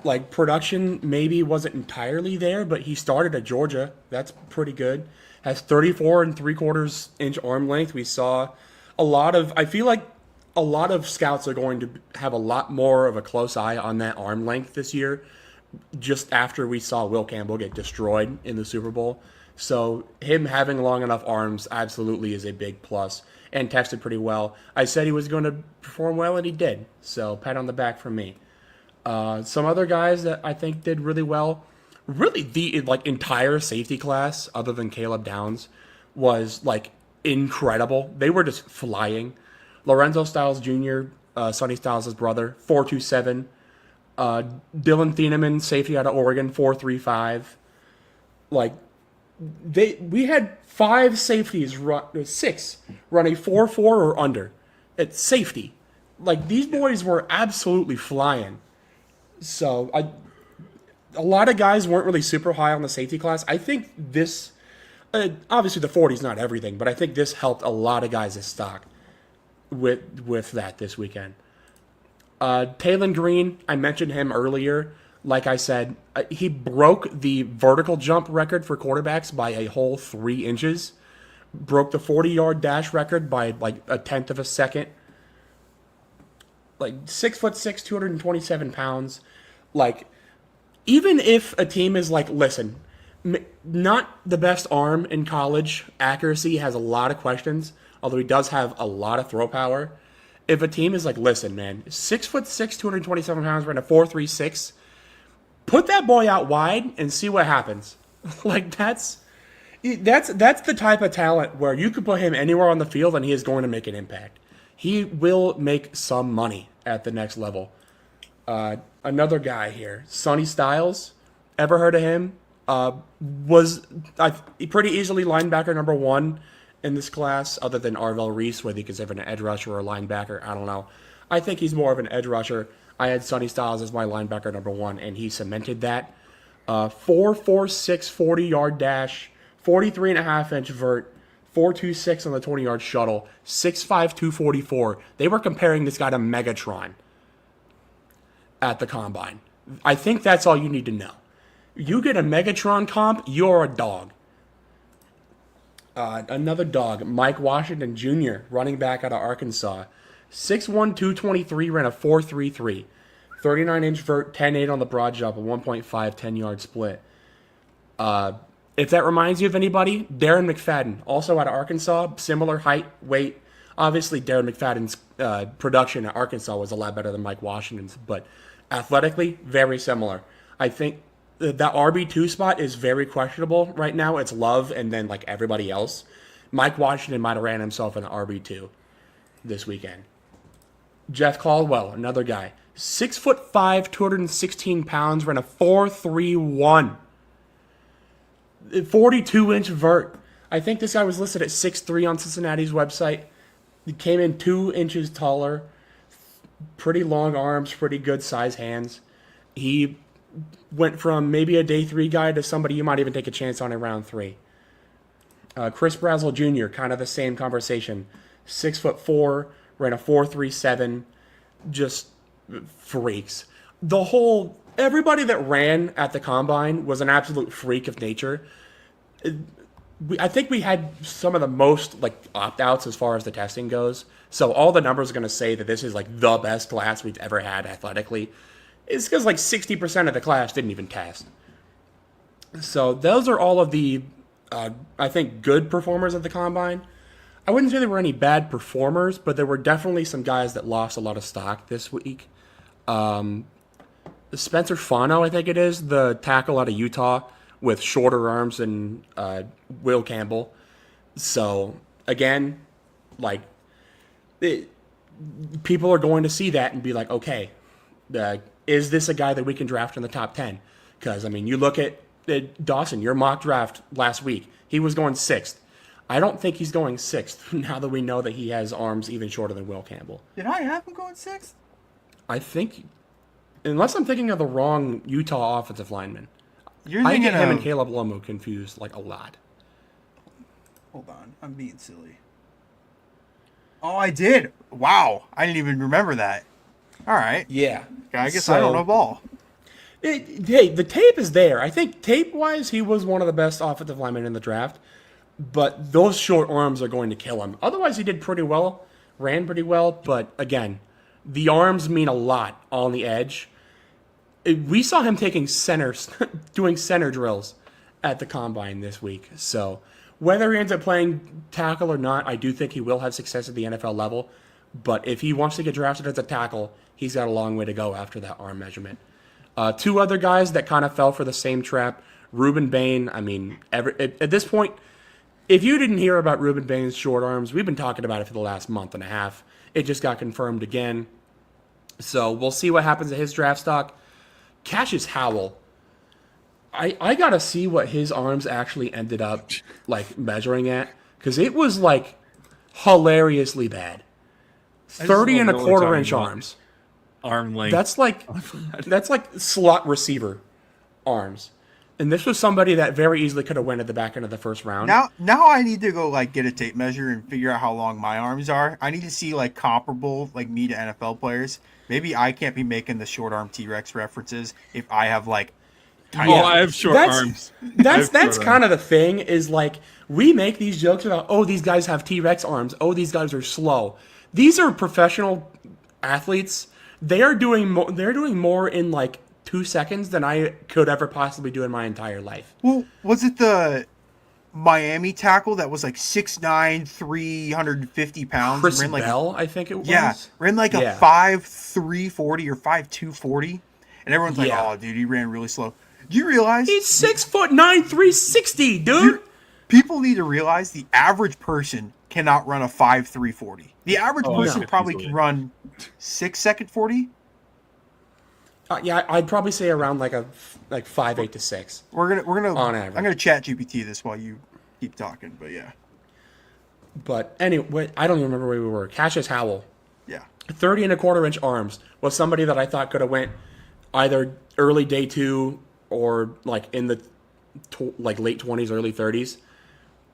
Like production maybe wasn't entirely there, but he started at Georgia. That's pretty good. Has 34 3/4 inch arm length. We saw I feel like a lot of scouts are going to have a lot more of a close eye on that arm length this year, just after we saw Will Campbell get destroyed in the Super Bowl. So him having long enough arms absolutely is a big plus, and tested pretty well. I said he was going to perform well, and he did. So pat on the back from me. Some other guys that I think did really well. Really, the like entire safety class, other than Caleb Downs, was like incredible. They were just flying. Lorenzo Styles Jr., Sonny Styles' brother, 4.27. Dylan Thieneman, safety out of Oregon, 4.35. Like we had 5 safeties six run a 4.4 or under at safety. Like these boys were absolutely flying. So a lot of guys weren't really super high on the safety class. I think this, obviously the 40 is not everything, but I think this helped a lot of guys' stock with that this weekend. Taylon Green, I mentioned him earlier. Like I said, he broke the vertical jump record for quarterbacks by a whole 3 inches. Broke the 40-yard dash record by like a tenth of a second. Like 6'6", 227 pounds. Like, even if a team is like, listen, not the best arm in college, accuracy has a lot of questions, although he does have a lot of throw power. If a team is like, listen, man, 6'6", 227 pounds, running a 4.36, put that boy out wide and see what happens. Like that's the type of talent where you could put him anywhere on the field and he is going to make an impact. He will make some money at the next level. Another guy here, Sonny Styles. Ever heard of him? Was pretty easily linebacker number 1 in this class, other than Arvell Reese, whether you consider him an edge rusher or a linebacker. I don't know. I think he's more of an edge rusher. I had Sonny Styles as my linebacker number 1, and he cemented that. 4.46 40-yard dash, 43.5-inch vert, 4.26 on the 20-yard shuttle, 6'5", 244. They were comparing this guy to Megatron at the Combine. I think that's all you need to know. You get a Megatron comp, you're a dog. Another dog, Mike Washington Jr., running back out of Arkansas. 6'1", 223, ran a 4.33. 39-inch vert, 10.8 on the broad jump, a 1.5 10-yard split. If that reminds you of anybody, Darren McFadden, also out of Arkansas, similar height, weight. Obviously, Darren McFadden's production at Arkansas was a lot better than Mike Washington's, but athletically, very similar. I think that RB2 spot is very questionable right now. It's Love and then like everybody else. Mike Washington might have ran himself an RB2 this weekend. Jeff Caldwell, another guy. 6'5", 216 pounds, ran a 4.31. 42-inch vert. I think this guy was listed at 6'3" on Cincinnati's website. He came in 2 inches taller. Pretty long arms, pretty good size hands. He went from maybe a day 3 guy to somebody you might even take a chance on in round 3. Chris Brazzell Jr., kind of the same conversation. 6'4", ran a 4.37. Just freaks. Everybody that ran at the Combine was an absolute freak of nature. I think we had some of the most like opt-outs as far as the testing goes. So all the numbers are going to say that this is like the best class we've ever had athletically. It's because like 60% of the class didn't even test. So those are all of the, I think, good performers at the Combine. I wouldn't say there were any bad performers, but there were definitely some guys that lost a lot of stock this week. Spencer Fano, I think it is, the tackle out of Utah with shorter arms than Will Campbell. So, again, like, people are going to see that and be like, okay, is this a guy that we can draft in the top 10? Because, I mean, you look at Dawson, your mock draft last week, he was going 6th. I don't think he's going 6th now that we know that he has arms even shorter than Will Campbell. Did I have him going 6th? I think, unless I'm thinking of the wrong Utah offensive lineman. I get him and Caleb Lomu confused like a lot. Hold on, I'm being silly. Oh, I did. Wow, I didn't even remember that. All right. Yeah. I guess I don't know ball. Hey, the tape is there. I think tape-wise, he was one of the best offensive linemen in the draft. But those short arms are going to kill him. Otherwise, he did pretty well, ran pretty well. But again, the arms mean a lot on the edge. We saw him taking doing center drills at the Combine this week. So whether he ends up playing tackle or not, I do think he will have success at the NFL level. But if he wants to get drafted as a tackle, he's got a long way to go after that arm measurement. 2 other guys that kind of fell for the same trap. Ruben Bain, I mean, at this point, if you didn't hear about Ruben Bain's short arms, we've been talking about it for the last month and a half. It just got confirmed again. So we'll see what happens at his draft stock. Cassius Howell, I got to see what his arms actually ended up like measuring at, because it was like hilariously bad. 30 and a quarter inch arms. Arm length. That's like slot receiver arms. And this was somebody that very easily could have went at the back end of the first round. Now I need to go like get a tape measure and figure out how long my arms are. I need to see like comparable like me to NFL players. Maybe I can't be making the short arm T-Rex references if I have like tiny. Oh, I have short arms. That's kind of the thing is like we make these jokes about, oh, these guys have T-Rex arms. Oh, these guys are slow. These are professional athletes. They're doing more in like 2 seconds than I could ever possibly do in my entire life. Well, was it the Miami tackle that was like 6'9", 350 pounds? Chris ran like Bell, I think it was. Yeah, ran like a 5'3" 40 or 5'2" 40. And everyone's like, oh, dude, he ran really slow. Do you realize? He's 6'9", 360, dude. People need to realize the average person cannot run a 5'3" 40. The average person probably can run 6-second 40. Yeah, I'd probably say around like 5'8" to 6. We're gonna on average. I'm gonna chat GPT this while you keep talking, but yeah. But anyway, I don't even remember where we were. Cassius Howell, Yeah. 30 and a quarter inch arms, was somebody that I thought could have went either early day 2 or like in the late 20s, early 30s.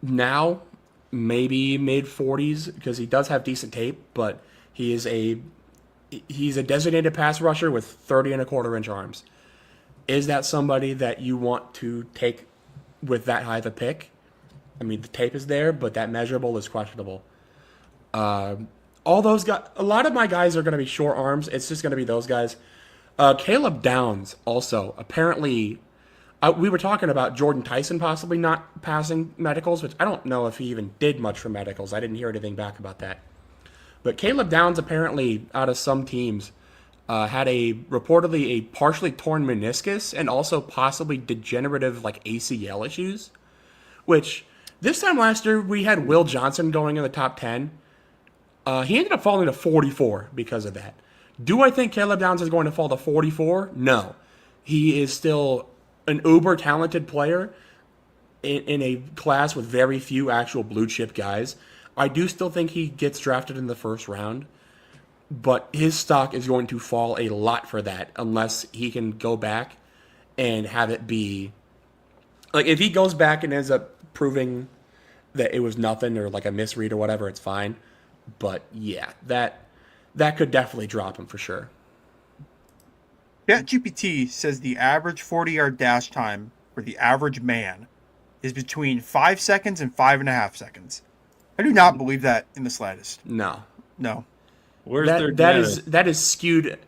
Now, maybe mid 40s because he does have decent tape, but he's a designated pass rusher with 30 and a quarter inch arms. Is that somebody that you want to take with that high of a pick? I mean, the tape is there, but that measurable is questionable. All those guys, a lot of my guys are going to be short arms. It's just going to be those guys. Caleb Downs also, apparently, we were talking about Jordan Tyson possibly not passing medicals, which I don't know if he even did much for medicals. I didn't hear anything back about that. But Caleb Downs apparently, out of some teams, had reportedly a partially torn meniscus and also possibly degenerative ACL issues, which this time last year we had Will Johnson going in the top 10. He ended up falling to 44 because of that. Do I think Caleb Downs is going to fall to 44? No. He is still an uber talented player in a class with very few actual blue chip guys. I do still think he gets drafted in the first round, but his stock is going to fall a lot for that unless he can go back and have it be if he goes back and ends up proving that it was nothing or a misread or whatever, it's fine. But yeah, that could definitely drop him for sure. ChatGPT says the average 40-yard dash time for the average man is between 5 seconds and 5.5 seconds. I do not believe that in the slightest. No. Where's their data? That is skewed.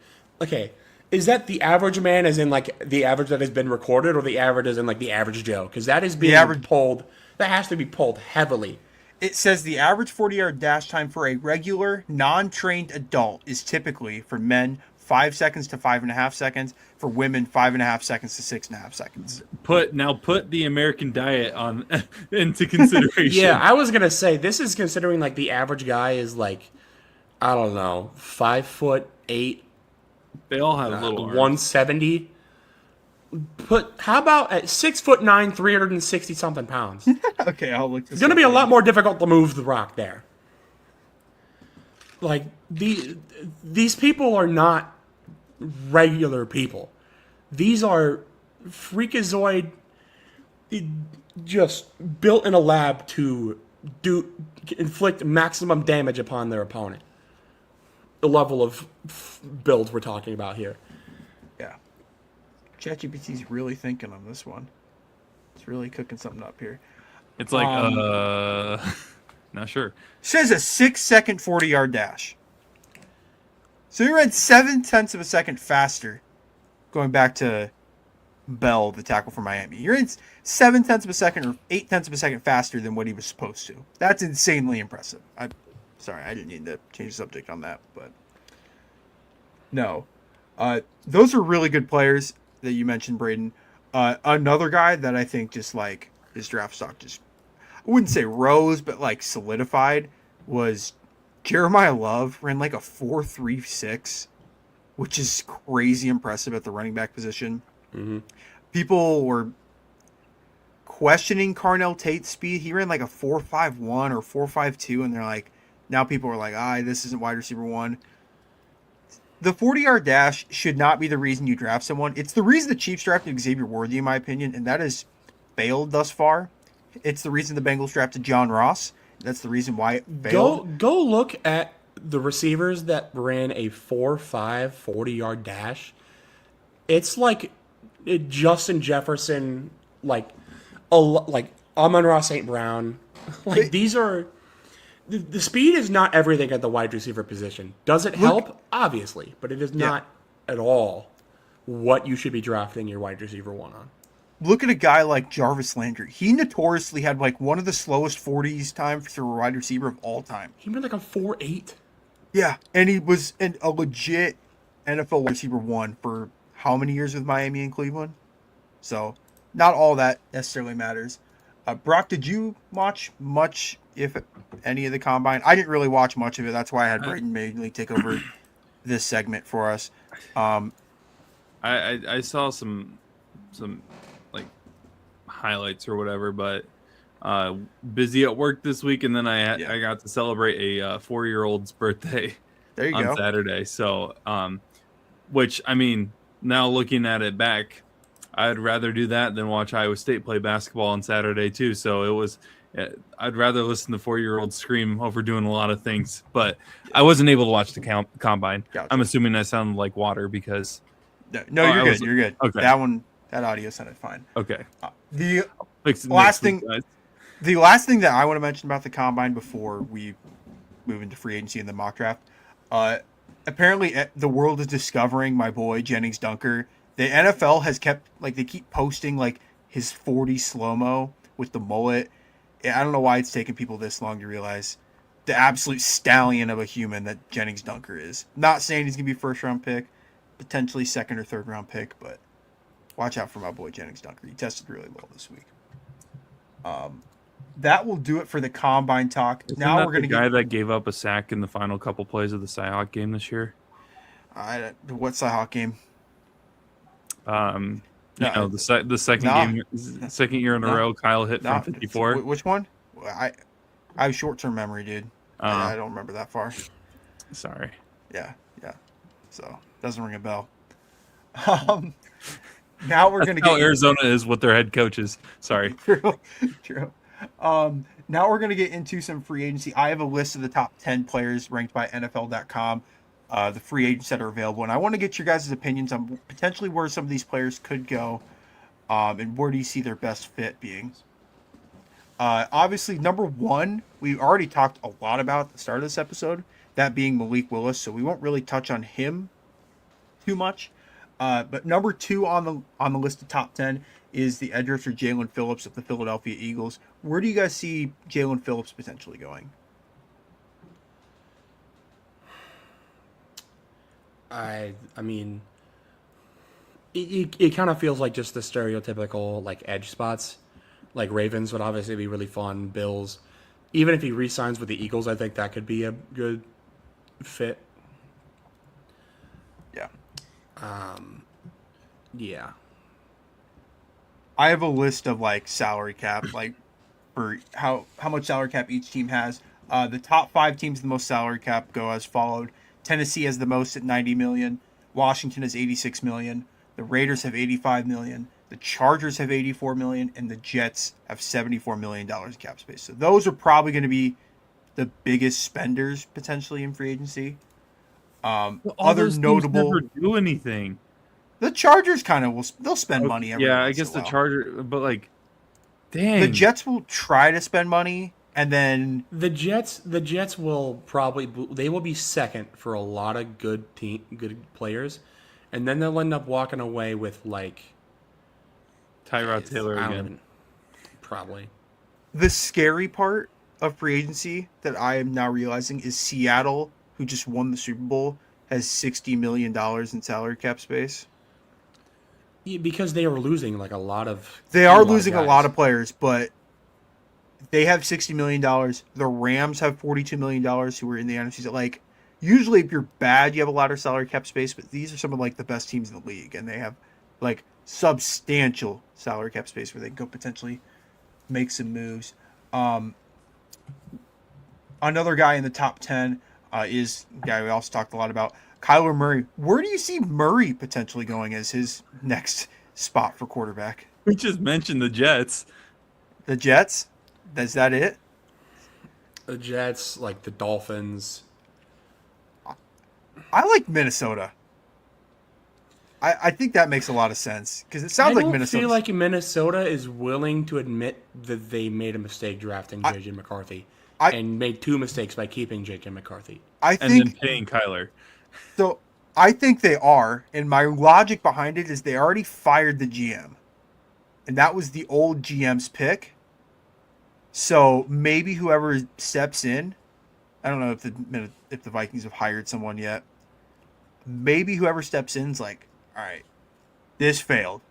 Okay, is that the average man as in the average that has been recorded, or the average as in the average Joe? Because that is being pulled. That has to be pulled heavily. It says the average 40-yard dash time for a regular, non-trained adult is typically, for men, 5 seconds to 5.5 seconds. For women, 5.5 seconds to 6.5 seconds. Put the American diet on into consideration. Yeah, I was gonna say this is considering the average guy is I don't know, 5'8". They all have little arms. 170. How about at 6'9", 360 something pounds? Okay, I'll look this It's going to be a lot more difficult to move the rock there. These people are not regular people. These are freakazoid, just built in a lab to inflict maximum damage upon their opponent. The level of build we're talking about here. Yeah. ChatGPT's really thinking on this one. It's really cooking something up here. It's not sure. Says a 6-second 40-yard dash. So he ran 0.7 of a second faster, going back to Bell, the tackle for Miami. He ran 0.7 of a second or 0.8 of a second faster than what he was supposed to. That's insanely impressive. Sorry, I didn't need to change the subject on that, but no. Those are really good players that you mentioned, Braden. Another guy that I think just his draft stock just, I wouldn't say rose, but solidified was Jeremiah Love. Ran a 4.36, which is crazy impressive at the running back position. Mm-hmm. People were questioning Carnell Tate's speed. He ran a 4.51 or 4.52, and they're now people are this isn't wide receiver one. The 40-yard dash should not be the reason you draft someone. It's the reason the Chiefs drafted Xavier Worthy, in my opinion, and that has failed thus far. It's the reason the Bengals drafted John Ross. That's the reason why it failed. Go look at the receivers that ran a 4.5 40-yard dash. It's Justin Jefferson, Amon-Ra St. Brown. These are... The speed is not everything at the wide receiver position. Does it help? Obviously, but it is not at all what you should be drafting your wide receiver one on. Look at a guy like Jarvis Landry. He notoriously had one of the slowest 40s time for a wide receiver of all time. He ran a 4.8. Yeah, and he was a legit NFL wide receiver one for how many years with Miami and Cleveland? So, not all that necessarily matters. Brock, did you watch much, if any, of the Combine? I didn't really watch much of it. That's why I had Braden mainly take over this segment for us. I saw some highlights or whatever, but Busy at work this week, and then I Yeah. I got to celebrate a 4-year-old's birthday There you on go. Saturday. So, which I mean, now looking at it back, I'd rather do that than watch Iowa State play basketball on Saturday too. So it was. I'd rather listen to 4-year-olds scream over doing a lot of things, but I wasn't able to watch the combine. Gotcha. I'm assuming I sounded like water because. No, Oh, you're I good. was- You're good. okay. That audio sounded fine. Okay. The Fix it last next week, thing- guys. The last thing that I want to mention about the combine before we move into free agency and the mock draft, apparently the world is discovering my boy Jennings Dunker. The NFL has kept they keep posting his 40 slow mo with the mullet. I don't know why it's taken people this long to realize the absolute stallion of a human that Jennings Dunker is. Not saying he's gonna be first round pick, potentially second or third round pick, but watch out for my boy Jennings Dunker. He tested really well this week. That will do it for the combine talk. Isn't Now that we're gonna the guy that gave up a sack in the final couple plays of the Cyhawk game this year. What Cyhawk game? You No, know, the second nah. game, second year in a Nah. row, Kyle hit Nah, from 54. Which one? I have short term memory, dude. I Uh, don't remember that far. sorry. Yeah. So doesn't ring a bell. Now we're That's gonna how get Arizona is with their head coaches. Sorry. True. Now we're going to get into some free agency. I have a list of the top 10 players ranked by NFL.com, the free agents that are available. And I want to get your guys' opinions on potentially where some of these players could go and where do you see their best fit being. Obviously, number one, we already talked a lot about at the start of this episode, that being Malik Willis. So we won't really touch on him too much. But number two on the list of top 10 is the edge rusher Jalen Phillips of the Philadelphia Eagles. Where do you guys see Jalen Phillips potentially going? I mean, it kind of feels like just the stereotypical edge spots. Like Ravens would obviously be really fun. Bills, even if he re-signs with the Eagles, I think that could be a good fit. Yeah. Yeah. I have a list of salary cap, for how much salary cap each team has. The top 5 teams with the most salary cap go as followed. Tennessee has the most at 90 million. Washington has 86 million. The Raiders have 85 million. The Chargers have 84 million, and the Jets have $74 million in cap space. So those are probably going to be the biggest spenders potentially in free agency. All Other those teams notable, never do anything. the Chargers they'll spend money every Yeah, I once in guess a the while. Charger, but dang, The Jets will try to spend money, and then The Jets will they will be second for a lot of good players, and then they'll end up walking away with Tyrod Taylor I don't again. even- probably. the scary part of free agency that I am now realizing is Seattle, who just won the Super Bowl, has $60 million in salary cap space. Yeah, because they are losing a lot of. They are of losing a guys. lot of players, but they have $60 million. The Rams have $42 million who are in the NFC. Usually if you're bad, you have a lot of salary cap space, but these are some of the best teams in the league, and they have substantial salary cap space where they can go potentially make some moves. Another guy in the top 10 is a guy we also talked a lot about, Kyler Murray. Where do you see Murray potentially going as his next spot for quarterback? We just mentioned the Jets. The Jets? Is that it? The Jets, the Dolphins. I like Minnesota. I think that makes a lot of sense because it sounds I like don't Minnesota. feel like Minnesota is willing to admit that they made a mistake drafting J.J. McCarthy and made 2 mistakes by keeping J.J. McCarthy. I And then think paying Kyler. so. I think they are, and my logic behind it is they already fired the GM, and that was the old GM's pick. So maybe whoever steps in, I don't know if the Vikings have hired someone yet. Maybe whoever steps in is all right, this failed.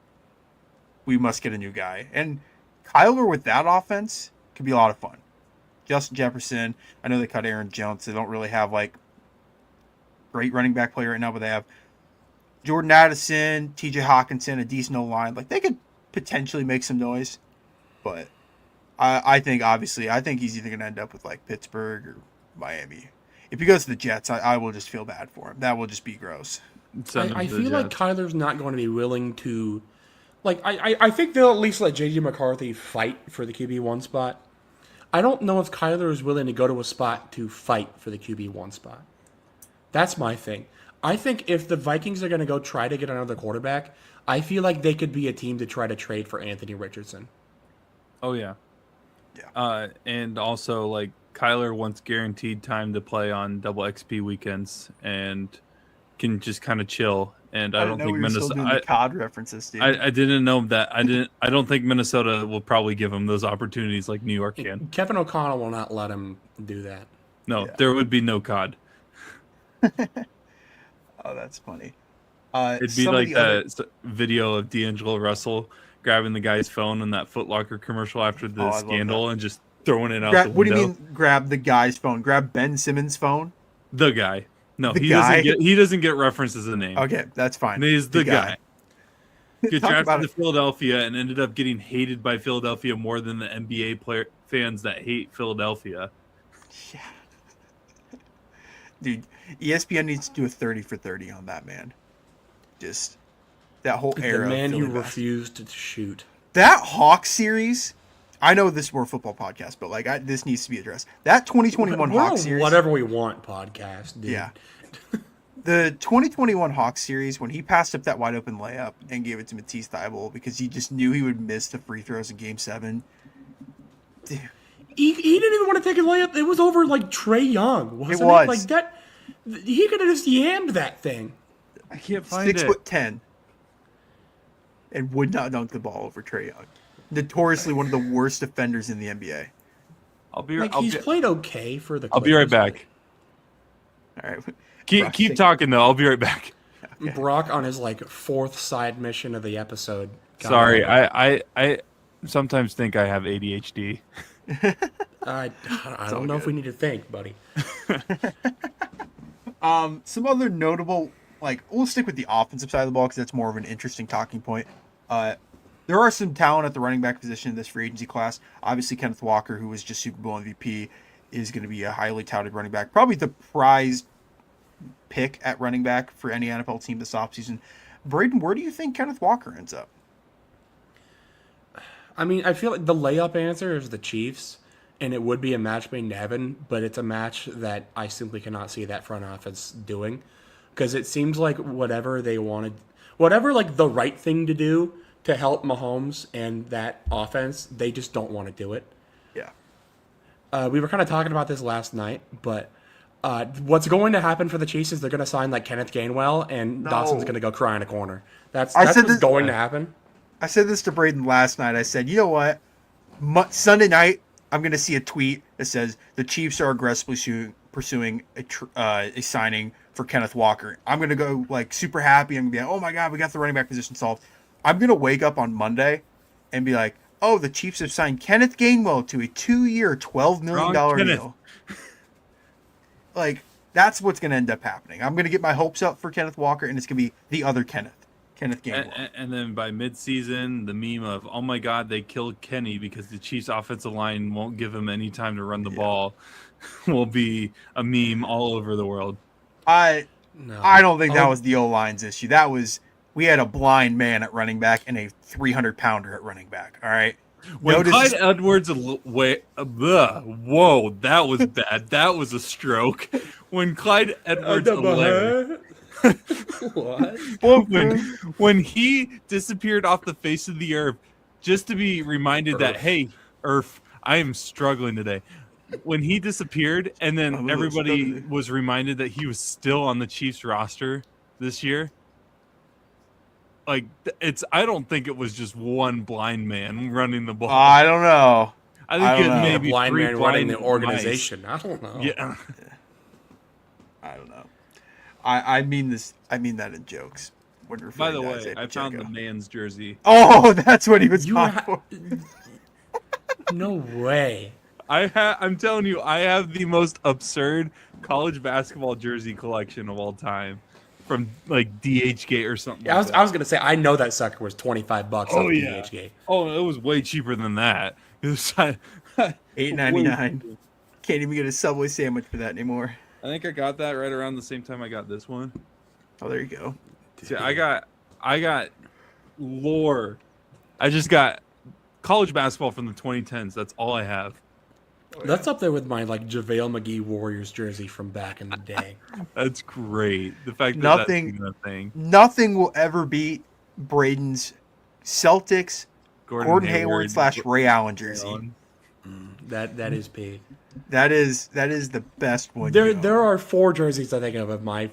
We must get a new guy. And Kyler with that offense could be a lot of fun. Justin Jefferson, I know they cut Aaron Jones. They don't really have great running back player right now, but they have Jordan Addison, TJ Hawkinson, a decent O-line. They could potentially make some noise, but I think obviously, I think he's either going to end up with like Pittsburgh or Miami. If he goes to the Jets, I will just feel bad for him. That will just be gross. I feel like Kyler's not going to be willing to. Like, I think they'll at least let J.J. McCarthy fight for the QB1 spot. I don't know if Kyler is willing to go to a spot to fight for the QB1 spot. That's my thing. I think if the Vikings are going to go try to get another quarterback, I feel like they could be a team to try to trade for Anthony Richardson. Oh, yeah. Yeah. And also, like, Kyler wants guaranteed time to play on double XP weekends and can just kind of chill. And I don't think Minnesota. COD references, dude. I didn't know that. I don't think Minnesota will probably give him those opportunities like New York can. Kevin O'Connell will not let him do that. No, there would be no COD. Oh, that's funny. It'd be like that video of D'Angelo Russell grabbing the guy's phone in that Foot Locker commercial after the scandal and just throwing it out the window. What do you mean grab the guy's phone? Grab Ben Simmons' phone? The guy. No, he doesn't get referenced as a name. Okay, that's fine. He's the guy. Get drafted to Philadelphia and ended up getting hated by Philadelphia more than the NBA fans that hate Philadelphia. Yeah. Dude, ESPN needs to do a 30 for 30 on that man. Just that whole era. The man who refused to shoot. That Hawks series. I know this is more football podcast, but like this needs to be addressed. That 2021 Hawks series. Whatever we want podcast, dude. Yeah. The 2021 Hawks series, when he passed up that wide open layup and gave it to Matisse Thybulle because he just knew he would miss the free throws in Game 7. Dude. He didn't even want to take a layup. It was over like Trae Young. Wasn't it? Like that. He could have just yammed that thing. I can't find it. 6'10", and would not dunk the ball over Trae Young. Notoriously one of the worst defenders in the NBA. He's played okay for the Clippers. I'll be right back. All right. Keep talking though. I'll be right back. Okay. Brock on his like fourth side mission of the episode. Sorry, I sometimes think I have ADHD. I don't know if we need to think, buddy. Some other notable, like, we'll stick with the offensive side of the ball because that's more of an interesting talking point. There are some talent at the running back position in this free agency class. Obviously, Kenneth Walker, who was just Super Bowl MVP, is going to be a highly touted running back. Probably the prized pick at running back for any NFL team this offseason. Braden, where do you think Kenneth Walker ends up? I mean, I feel like the layup answer is the Chiefs, and it would be a match made in heaven, but it's a match that I simply cannot see that front office doing. Because it seems like whatever they wanted, whatever like the right thing to do to help Mahomes and that offense, they just don't want to do it. Yeah. We were kind of talking about this last night, but what's going to happen for the Chiefs is they're going to sign like Kenneth Gainwell, and Dawson's going to go cry in a corner. That's what's going to happen. I said this to Braden last night. I said, you know what? Sunday night, I'm going to see a tweet that says the Chiefs are aggressively pursuing a signing for Kenneth Walker. I'm going to go like super happy. I'm going to be like, oh my God, we got the running back position solved. I'm going to wake up on Monday and be like, oh, the Chiefs have signed Kenneth Gainwell to a 2-year, $12 million deal. Like, that's what's going to end up happening. I'm going to get my hopes up for Kenneth Walker, and it's going to be the other Kenneth Gainwell. And then by midseason, the meme of, oh my God, they killed Kenny because the Chiefs offensive line won't give him any time to run the ball will be a meme all over the world. I don't think that was the O-line's issue. That was, we had a blind man at running back and a 300-pounder at running back, all right? When Clyde Edwards, whoa, that was bad. That was a stroke. When Clyde Edwards, what? when he disappeared off the face of the earth, just to be reminded that, hey, Earth, I am struggling today. When he disappeared, and then everybody was reminded that he was still on the Chiefs roster this year. Like, I don't think it was just one blind man running the ball. I don't know. I think it may be blind man running the organization. I don't know. Yeah. I don't know. I mean that in jokes. By the way, I found the man's jersey. Oh, that's what he was talking for. No way. I'm telling you, I have the most absurd college basketball jersey collection of all time. From like DHgate or something. Yeah, I was gonna say I know that sucker was $25 off DHgate. Oh, it was way cheaper than that. $8.99. Can't even get a Subway sandwich for that anymore. I think I got that right around the same time I got this one. Oh, there you go. See, I got lore. I just got college basketball from the 2010s. That's all I have. That's up there with my like JaVale McGee Warriors jersey from back in the day. That's great. The fact that Nothing- that's even a thing. Nothing will ever beat Braden's Celtics Gordon Hayward / Ray Allen jersey. That is big. That is the best one. There are 4 jerseys I think of my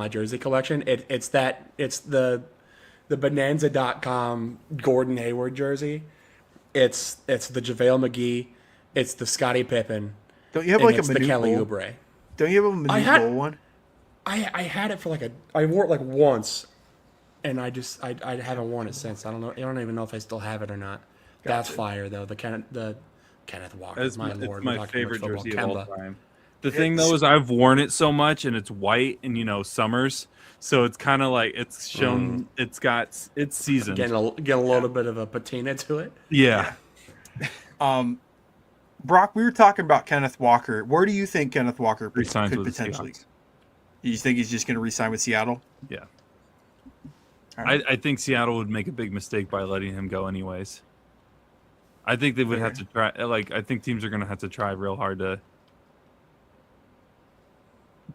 jersey collection. It's the Bonanza.com Gordon Hayward jersey. It's the JaVale McGee. It's the Scottie Pippen. Don't you have and like a it's the Manute Kelly Bol? Oubre. Don't you have a Manute Bol one? I had it for I wore it like once, and I haven't worn it since. I don't even know if I still have it or not. Gotcha. That's fire though. The Kenneth Walker. That's my it's lord. my favorite football. jersey Kemba. of all time. The thing though is I've worn it so much and it's white and summers, so it's kind of like it's shown. It's seasoned. Getting a little bit of a patina to it. Yeah. Brock, we were talking about Kenneth Walker. Where do you think Kenneth Walker could Resigns with the potentially? Seahawks. You think he's just going to re-sign with Seattle? Yeah. All right. I think Seattle would make a big mistake by letting him go anyways. I think they would have to try. I think teams are going to have to try real hard to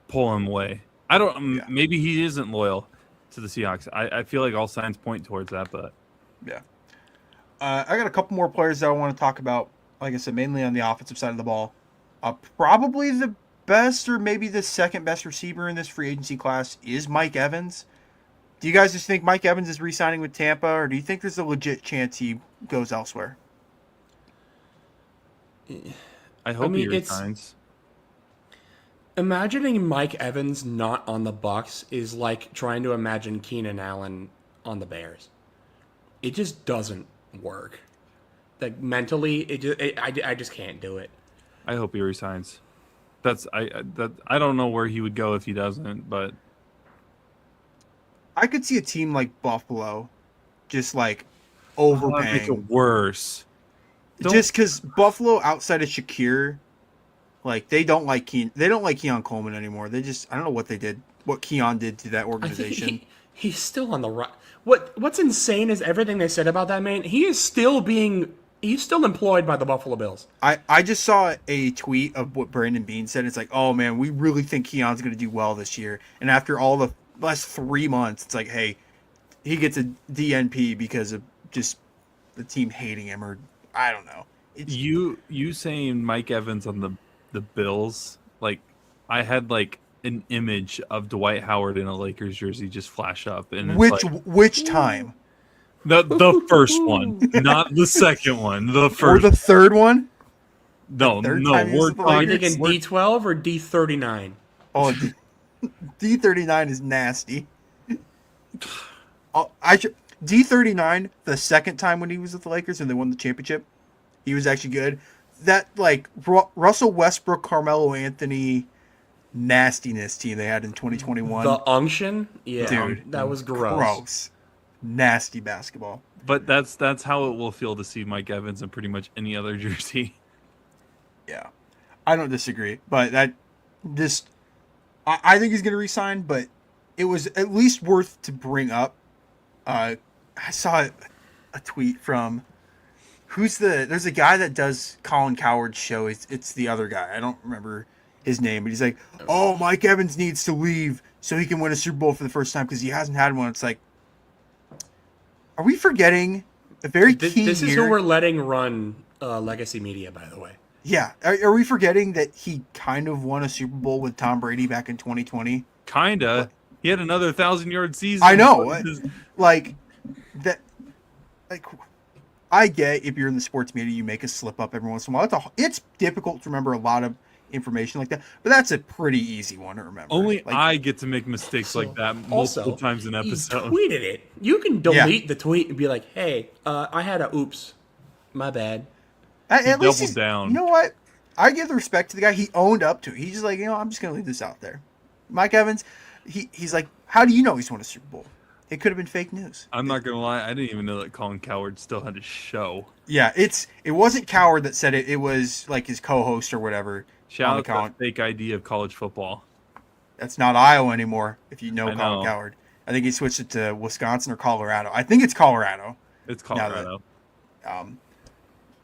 pull him away. I don't. Yeah. Maybe he isn't loyal to the Seahawks. I feel like all signs point towards that, but Yeah. I got a couple more players that I want to talk about. Like I said, mainly on the offensive side of the ball. Probably the best or maybe the second best receiver in this free agency class is Mike Evans. Do you guys just think Mike Evans is re-signing with Tampa, or do you think there's a legit chance he goes elsewhere? I hope he it's- resigns. Imagining Mike Evans not on the Bucs is like trying to imagine Keenan Allen on the Bears. It just doesn't work. Like mentally, I just can't do it. I hope he resigns. I don't know where he would go if he doesn't, but I could see a team like Buffalo just like that overpaying. makes it worse. Just because Buffalo, outside of Shakir, like they don't like Keon Coleman anymore. They just I don't know what they did, what Keon did to that I think organization. he's still on the right. What's insane is everything they said about that man. He's still employed by the Buffalo Bills. I just saw a tweet of what Brandon Beane said. It's like, oh man, we really think Keon's going to do well this year. And after all the last 3 months, it's like, hey, he gets a DNP because of just the team hating him, or I don't know. You saying Mike Evans on the Bills, like I had like an image of Dwight Howard in a Lakers jersey just flash up, and it's Which time? the first one, not the second one, the Or first. the third one? No, third time he was we're with the Are you Lakers? talking. thinking D12 or D39? Oh, D39 is nasty. D39, the second time when he was with the Lakers and they won the championship, he was actually good. That like Russell Westbrook, Carmelo Anthony nastiness team they had in 2021. The unction? Yeah, Dude, that was gross. Gross. Nasty basketball. But that's how it will feel to see Mike Evans in pretty much any other jersey. Yeah. I don't disagree, but I think he's going to resign, but it was at least worth to bring up. I saw a tweet from there's a guy that does Colin Cowherd's show. It's the other guy. I don't remember his name, but he's like, oh, Mike Evans needs to leave so he can win a Super Bowl for the first time because he hasn't had one. It's like, are we forgetting a very key This is year? who we're letting run Legacy Media, by the way. Yeah. Are we forgetting that he kind of won a Super Bowl with Tom Brady back in 2020? Kinda. He had another 1,000-yard season. I know. Like, that. Like, I get if you're in the sports media, you make a slip up every once in a while. It's difficult to remember a lot of information like that, but that's a pretty easy one to remember. Only like, I get to make mistakes like that multiple times an episode. He tweeted it. You can delete the tweet and be like, hey, I had a oops. My bad. At least doubled down. You know what? I give the respect to the guy. He owned up to it. He's just like, I'm just going to leave this out there. Mike Evans, he's like, how do you know he's won a Super Bowl? it could have been fake news. I'm not gonna lie, I didn't even know that Colin Cowherd still had a show. Yeah, it wasn't Coward that said it. It was like his co-host or whatever. Shout on out the to the fake ID of college football. That's not Iowa anymore. If you know I Colin know. Coward, I think he switched it to Wisconsin or Colorado. I think it's Colorado. It's Now that- Colorado.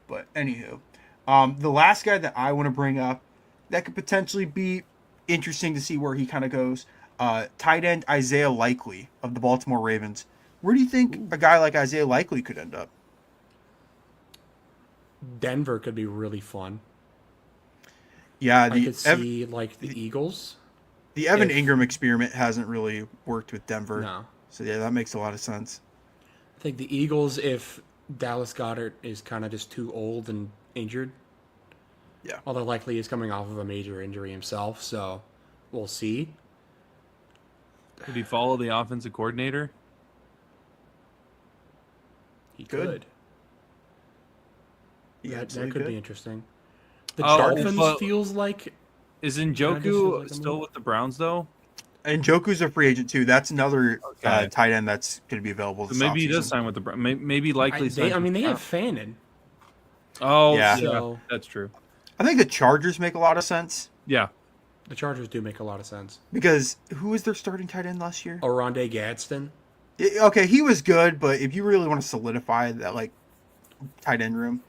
But anywho, the last guy that I want to bring up that could potentially be interesting to see where he kind of goes. Tight end Isaiah Likely of the Baltimore Ravens. Where do you think a guy like Isaiah Likely could end up? Denver could be really fun. Yeah, I could see like the Eagles. the Evan if- Ingram experiment hasn't really worked with Denver. No. So yeah, that makes a lot of sense. I think the Eagles, if Dallas Goedert is kind of just too old and injured. Yeah. Although likely he's coming off of a major injury himself, so we'll see. Did he follow the offensive coordinator? He Good. could. He That absolutely could could. be interesting. The Oh, Dolphins but- feels like Is Kinda just Njoku feels like a still move. with the Browns though? And Joku's a free agent too. That's another Okay. tight end that's going to be available. So This maybe he does offseason. sign with the Browns. Maybe likely. signs I mean, with they the have Fannin. Oh, Yeah. yeah. So- That's true. I think the Chargers make a lot of sense Yeah. The Chargers do make a lot of sense. because who was their starting tight end last year? Oronde Gadsden. Okay, he was good, but if you really want to solidify that like tight end room,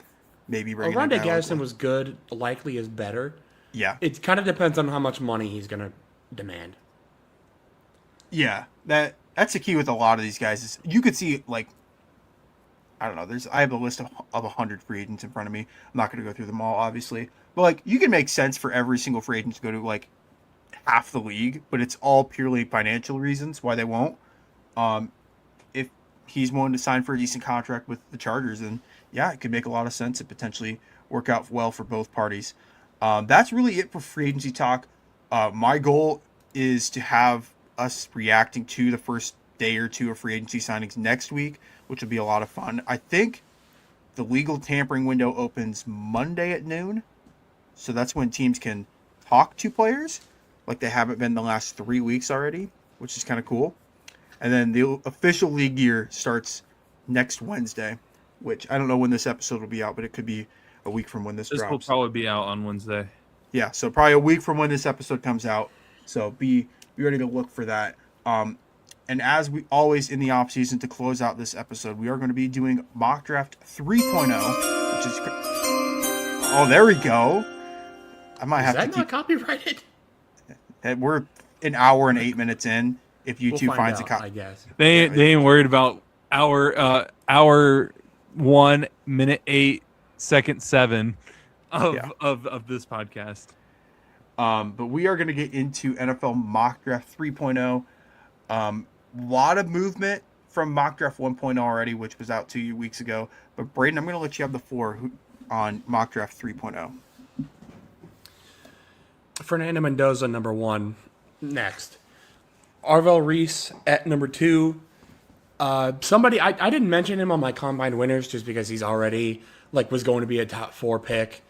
maybe bring in a Oronde guy like Gadsden that. was good. Likely is better. Yeah, It kind of depends on how much money he's going to demand. yeah. That's the key with a lot of these guys is you could see like I don't know. I have a list of 100 free agents in front of me. I'm not going to go through them all, obviously, but like you can make sense for every single free agent to go to like half the league, but it's all purely financial reasons why they won't. If he's willing to sign for a decent contract with the Chargers, then yeah, it could make a lot of sense and potentially work out well for both parties. That's really it for free agency talk. My goal is to have us reacting to the first day or two of free agency signings next week, which will be a lot of fun. I think the legal tampering window opens Monday at noon, so that's when teams can talk to players like they haven't been the last 3 weeks already, which is kind of cool. And then the official league year starts next Wednesday, which I don't know when this episode will be out, but it could be a week from when this This will drops. probably be out on Wednesday. Yeah, so probably a week from when this episode comes out. So be ready to look for that. And as we always in the off season to close out this episode, we are going to be doing mock draft 3.0, which is oh, there we go. I might Is have that to not keep. copyrighted? We're an hour and 8 minutes in. If We'll YouTube find finds a out, copy, I guess. They ain't worried about hour 1 minute 8 second 7 of Yeah. of this podcast. but we are going to get into NFL mock draft 3.0. Lot of movement from mock draft 1.0 already, which was out 2 weeks ago. But Braden, I'm going to let you have the floor on mock draft 3.0. Fernando Mendoza, number 1. Next. Arvel Reese at number 2. Somebody, I didn't mention him on my combine winners just because he's already, was going to be a top 4 pick.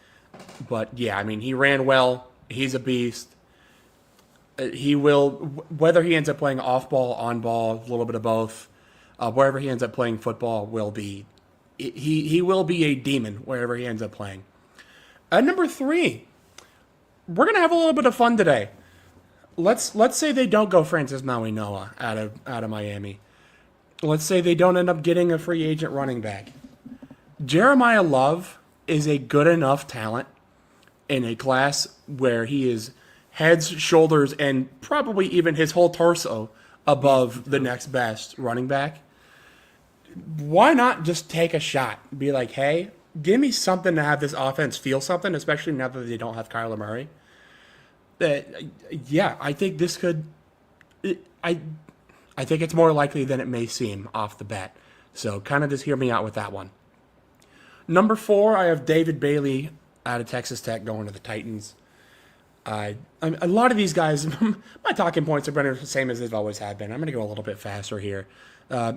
But, yeah, I mean, he ran well. He's a beast. He will, whether he ends up playing off ball, on ball, a little bit of both, wherever he ends up playing football will be, he will be a demon wherever he ends up playing. At number 3, we're going to have a little bit of fun today. Let's say they don't go Francis Noah out of Miami. Let's say they don't end up getting a free agent running back. Jeremiah Love is a good enough talent in a class where he is heads, shoulders, and probably even his whole torso above the next best running back. Why not just take a shot? Be like, hey, give me something to have this offense feel something, especially now that they don't have Kyler Murray. Yeah, I think this could. I think it's more likely than it may seem off the bat. So kind of just hear me out with that one. Number 4, I have David Bailey out of Texas Tech going to the Titans. A lot of these guys, my talking points are the same as they've always had been. I'm going to go a little bit faster here.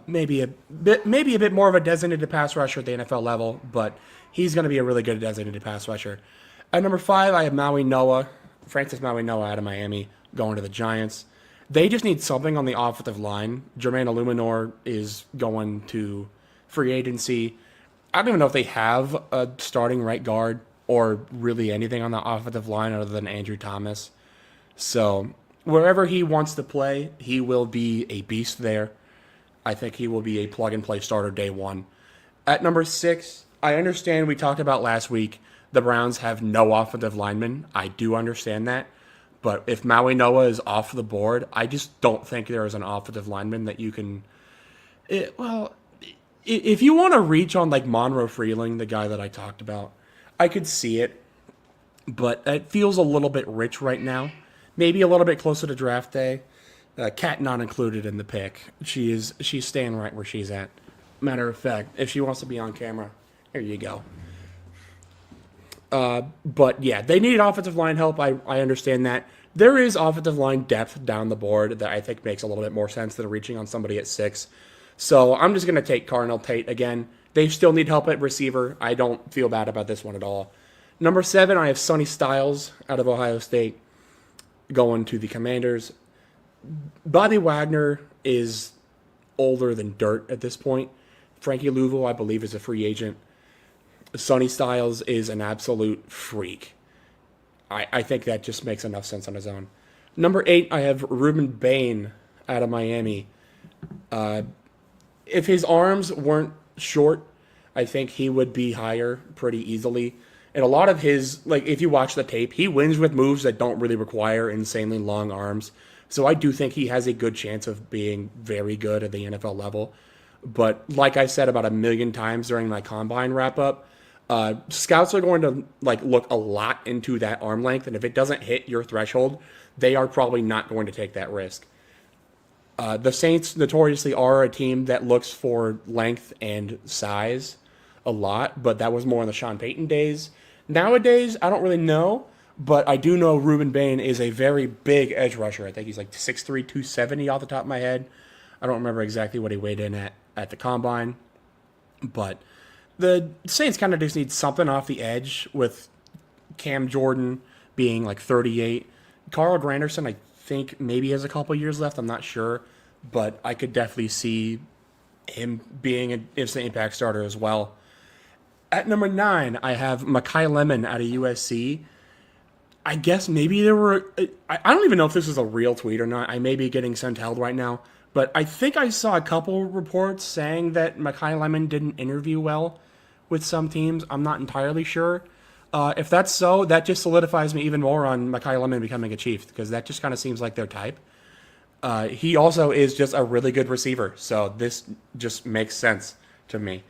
Maybe a bit more of a designated pass rusher at the NFL level, but he's going to be a really good designated pass rusher. At number 5, I have Francis Maui Noah out of Miami, going to the Giants. They just need something on the offensive line. Jermaine Illuminor is going to free agency. I don't even know if they have a starting right guard or really anything on the offensive line other than Andrew Thomas. So wherever he wants to play, he will be a beast there. I think he will be a plug-and-play starter day one. At number 6, I understand we talked about last week the Browns have no offensive linemen. I do understand that. But if Maui Noah is off the board, I just don't think there is an offensive lineman that you can... if you want to reach on like Monroe Freeling, the guy that I talked about, I could see it. But it feels a little bit rich right now. Maybe a little bit closer to draft day. Kat not included in the pick. She's staying right where she's at. Matter of fact, if she wants to be on camera, here you go. But yeah, they need offensive line help. I understand that. There is offensive line depth down the board that I think makes a little bit more sense than reaching on somebody at 6. So I'm just going to take Cardinal Tate again. They still need help at receiver. I don't feel bad about this one at all. Number 7, I have Sonny Styles out of Ohio State going to the Commanders. Bobby Wagner is older than dirt at this point. Frankie Louisville, I believe, is a free agent. Sonny Styles is an absolute freak. I think that just makes enough sense on his own. Number 8, I have Ruben Bain out of Miami. If his arms weren't short, I think he would be higher pretty easily. And a lot of his, like, if you watch the tape, he wins with moves that don't really require insanely long arms. So I do think he has a good chance of being very good at the NFL level. But like I said about a million times during my combine wrap-up, scouts are going to look a lot into that arm length, and if it doesn't hit your threshold, they are probably not going to take that risk. The Saints notoriously are a team that looks for length and size a lot, but that was more in the Sean Payton days. Nowadays, I don't really know, but I do know Ruben Bain is a very big edge rusher. I think he's like 6'3", 270 off the top of my head. I don't remember exactly what he weighed in at the combine, but the Saints kind of just need something off the edge with Cam Jordan being like 38. Carl Granderson, I think, maybe has a couple years left. I'm not sure, but I could definitely see him being an instant impact starter as well. At number 9, I have Mekhi Lemon out of USC. I guess maybe there were... I don't even know if this is a real tweet or not. I may be getting sent held right now. But I think I saw a couple reports saying that Mekhi Lemon didn't interview well with some teams. I'm not entirely sure. If that's so, that just solidifies me even more on Mekhi Lemon becoming a Chief, because that just kind of seems like their type. He also is just a really good receiver, so this just makes sense to me.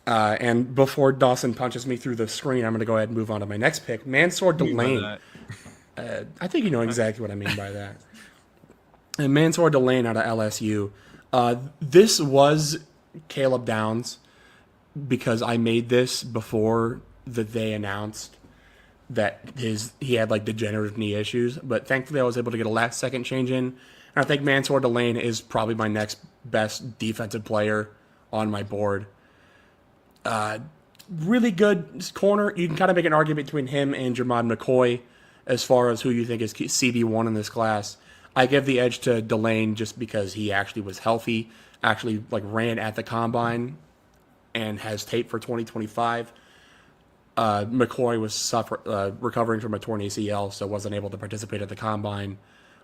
And before Dawson punches me through the screen, I'm going to go ahead and move on to my next pick, Mansour Delane. I think you know exactly what I mean by that. And Mansour Delane out of LSU. This was Caleb Downs, because I made this before they announced that he had like degenerative knee issues. But thankfully I was able to get a last second change in. And I think Mansour Delane is probably my next best defensive player on my board. Really good corner. You can kind of make an argument between him and Jermod McCoy as far as who you think is CB1 in this class. I give the edge to Delane just because he actually was healthy, actually ran at the combine, and has tape for 2025. McCoy was recovering from a torn ACL, so wasn't able to participate at the combine,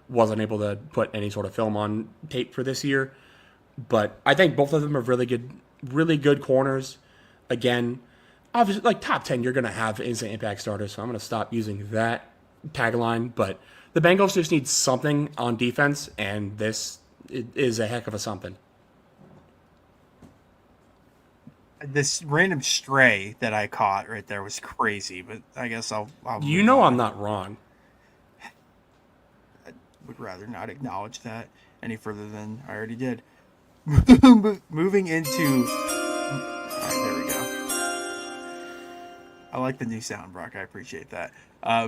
wasn't able to put any sort of film on tape for this year. But I think both of them are really good corners. Again, obviously, top 10, you're going to have instant impact starters, so I'm going to stop using that tagline. But the Bengals just need something on defense, and this is a heck of a something. This random stray that I caught right there was crazy, but I guess I'll you know I'm not wrong. I would rather not acknowledge that any further than I already did. Moving into... All right, there we go. I like the new sound, Brock. I appreciate that.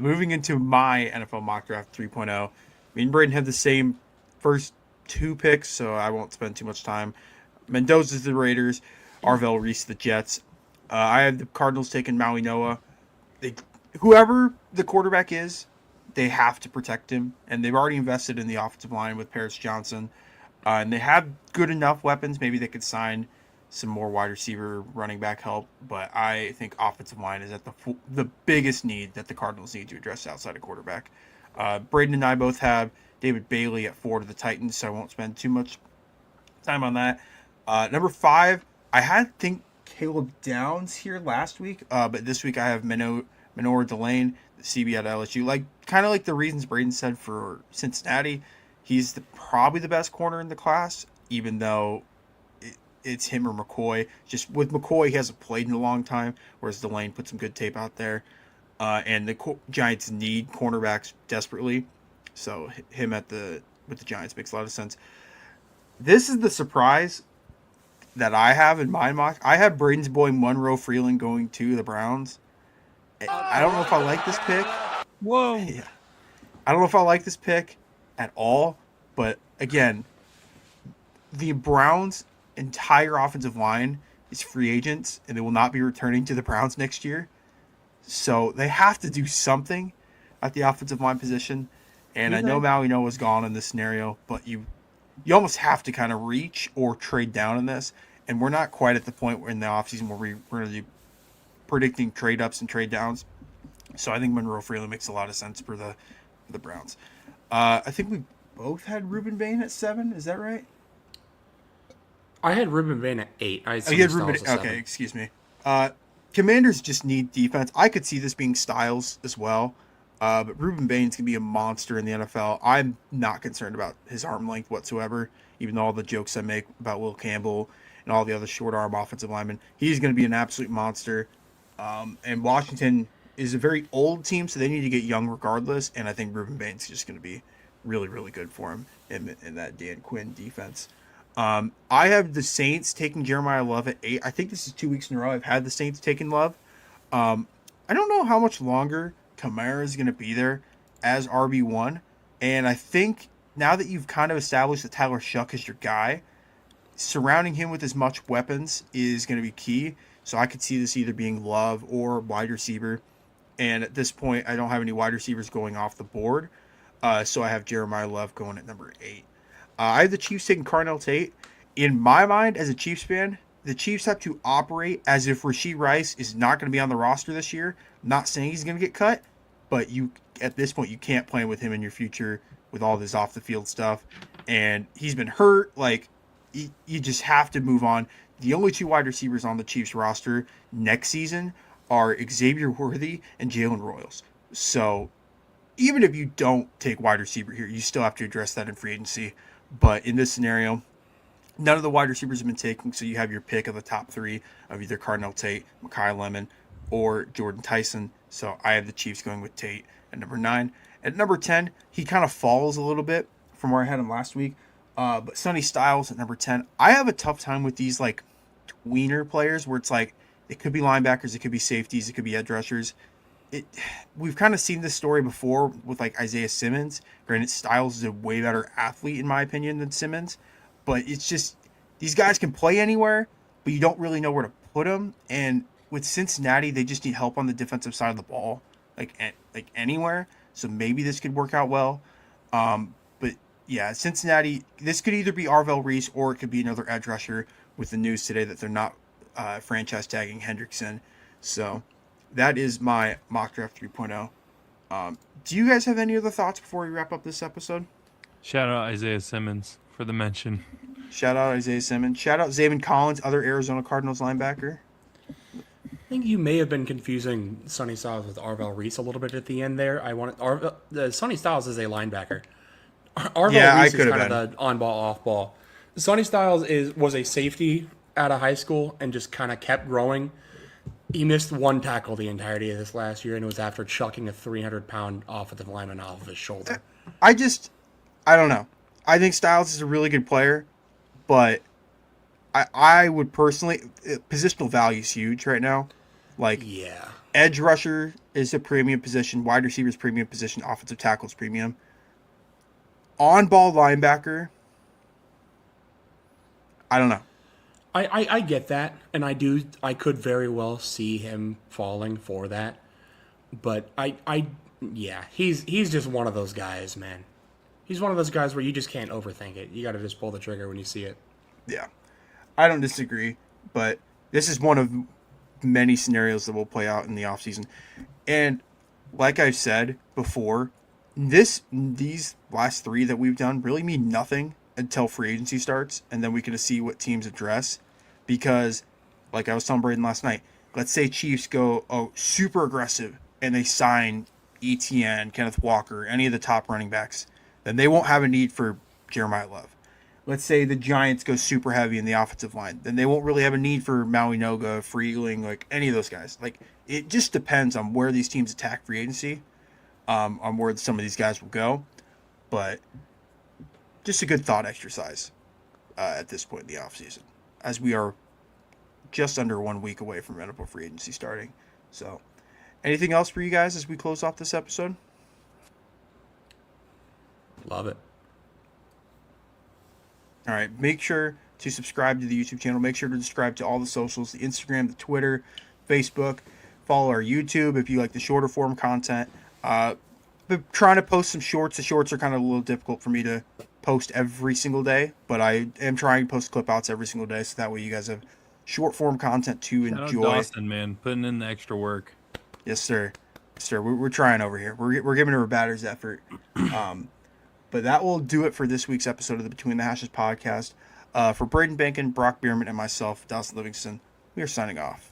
Moving into my NFL mock draft 3.0. Me and Braden have the same first 2 picks, so I won't spend too much time. Mendoza's the Raiders. Arvell Reese the Jets. I have the Cardinals taking Maui Noah. Whoever the quarterback is, they have to protect him, and they've already invested in the offensive line with Paris Johnson, and they have good enough weapons. Maybe they could sign some more wide receiver, running back help, but I think offensive line is at the biggest need that the Cardinals need to address outside of quarterback. Braden and I both have David Bailey at 4 to the Titans, so I won't spend too much time on that. Number 5, I had think Caleb Downs here last week, but this week I have Minor Delane, the CB at LSU. Kind of like the reasons Braden said for Cincinnati, he's probably the best corner in the class, even though it's him or McCoy. Just with McCoy, he hasn't played in a long time, whereas Delane put some good tape out there. And the Giants need cornerbacks desperately, so him with the Giants makes a lot of sense. This is the surprise that I have in my mock. I have Braden's boy Monroe Freeland going to the Browns. I don't know if I like this pick. Whoa. Yeah. I don't know if I like this pick at all, but again, the Browns' entire offensive line is free agents, and they will not be returning to the Browns next year. So they have to do something at the offensive line position. And I know Maui Noah is gone in this scenario, but you almost have to kind of reach or trade down in this. And we're not quite at the point where in the offseason where we're going to be predicting trade ups and trade downs. So I think Monroe Freeland makes a lot of sense for the Browns. I think we both had Ruben Bain at 7. Is that right? I had Ruben Bain at 8. I had You had Styles Ruben. at 7. Okay, excuse me. Commanders just need defense. I could see this being Styles as well. But Ruben Bain's going to be a monster in the NFL. I'm not concerned about his arm length whatsoever, even though all the jokes I make about Will Campbell and all the other short arm offensive linemen. He's going to be an absolute monster. And Washington is a very old team, so they need to get young regardless. And I think Ruben Bain's just going to be really, really good for him in that Dan Quinn defense. I have the Saints taking Jeremiah Love at 8. I think this is 2 weeks in a row I've had the Saints taking Love. I don't know how much longer Kamara is going to be there as RB1. And I think now that you've kind of established that Tyler Shuck is your guy, surrounding him with as much weapons is going to be key. So I could see this either being Love or wide receiver. And at this point, I don't have any wide receivers going off the board. So I have Jeremiah Love going at number 8. I have the Chiefs taking Cardinal Tate. In my mind, as a Chiefs fan, the Chiefs have to operate as if Rashee Rice is not going to be on the roster this year. I'm not saying he's going to get cut, but at this point, you can't plan with him in your future with all this off-the-field stuff. And he's been hurt. You just have to move on. The only 2 wide receivers on the Chiefs roster next season are Xavier Worthy and Jalen Royals. So even if you don't take wide receiver here, you still have to address that in free agency. But in this scenario, none of the wide receivers have been taken, so you have your pick of the top 3 of either Cardinal Tate, Mekhi Lemon, or Jordan Tyson. So I have the Chiefs going with Tate at number 9. At number 10, he kind of falls a little bit from where I had him last week. But Sonny Styles at number 10. I have a tough time with these tweener players where it's it could be linebackers, it could be safeties, it could be edge rushers. We've kind of seen this story before with Isaiah Simmons. Granted, Styles is a way better athlete in my opinion than Simmons, but it's just these guys can play anywhere, but you don't really know where to put them. And with Cincinnati, they just need help on the defensive side of the ball, anywhere. So maybe this could work out well. But yeah, Cincinnati, this could either be Arvell Reese or it could be another edge rusher. With the news today that they're not franchise tagging Hendrickson, so. That is my mock draft 3.0. Do you guys have any other thoughts before we wrap up this episode? Shout out Isaiah Simmons for the mention. Shout out Isaiah Simmons. Shout out Zaven Collins, other Arizona Cardinals linebacker. I think you may have been confusing Sonny Styles with Arvell Reese a little bit at the end there. Sonny Styles is a linebacker. Arvell Reese is kind of the on-ball, off-ball. Sonny Styles was a safety out of high school and just kind of kept growing. He missed 1 tackle the entirety of this last year, and it was after chucking a 300-pound offensive lineman off of his shoulder. I don't know. I think Styles is a really good player, but I would personally, positional value is huge right now. Yeah. Edge rusher is a premium position, wide receiver is premium position, offensive tackle is premium. On-ball linebacker, I don't know. I get that, and I could very well see him falling for that, but Yeah, he's just one of those guys, man. He's one of those guys where you just can't overthink it. You got to just pull the trigger when you see it. Yeah, I don't disagree, but this is one of many scenarios that will play out in the offseason. And like I've said before, these last three that we've done really mean nothing until free agency starts, and then we can see what teams address. Because, like I was telling Braden last night, let's say Chiefs go super aggressive and they sign ETN, Kenneth Walker, any of the top running backs, then they won't have a need for Jeremiah Love. Let's say the Giants go super heavy in the offensive line, then they won't really have a need for Maui Noga, Freeling, like any of those guys. Like, it just depends on where these teams attack free agency, on where some of these guys will go. But just a good thought exercise at this point in the offseason, as we are just under 1 week away from NFL free agency starting. So, anything else for you guys as we close off this episode? Love it. All right, make sure to subscribe to the YouTube channel. Make sure to subscribe to all the socials, the Instagram, the Twitter, Facebook. Follow our YouTube if you like the shorter form content. Been trying to post some shorts. The shorts are kind of a little difficult for me to post every single day, but I am trying to post clip outs every single day, so that way you guys have short form content to Shout out enjoy. Dawson, man, putting in the extra work. Yes, sir. Yes, sir. We're trying over here. We're giving it our batter's effort. But that will do it for this week's episode of the Between the Hashes podcast. For Braden Bankin, Brock Bierman, and myself, Dawson Livingston, we are signing off.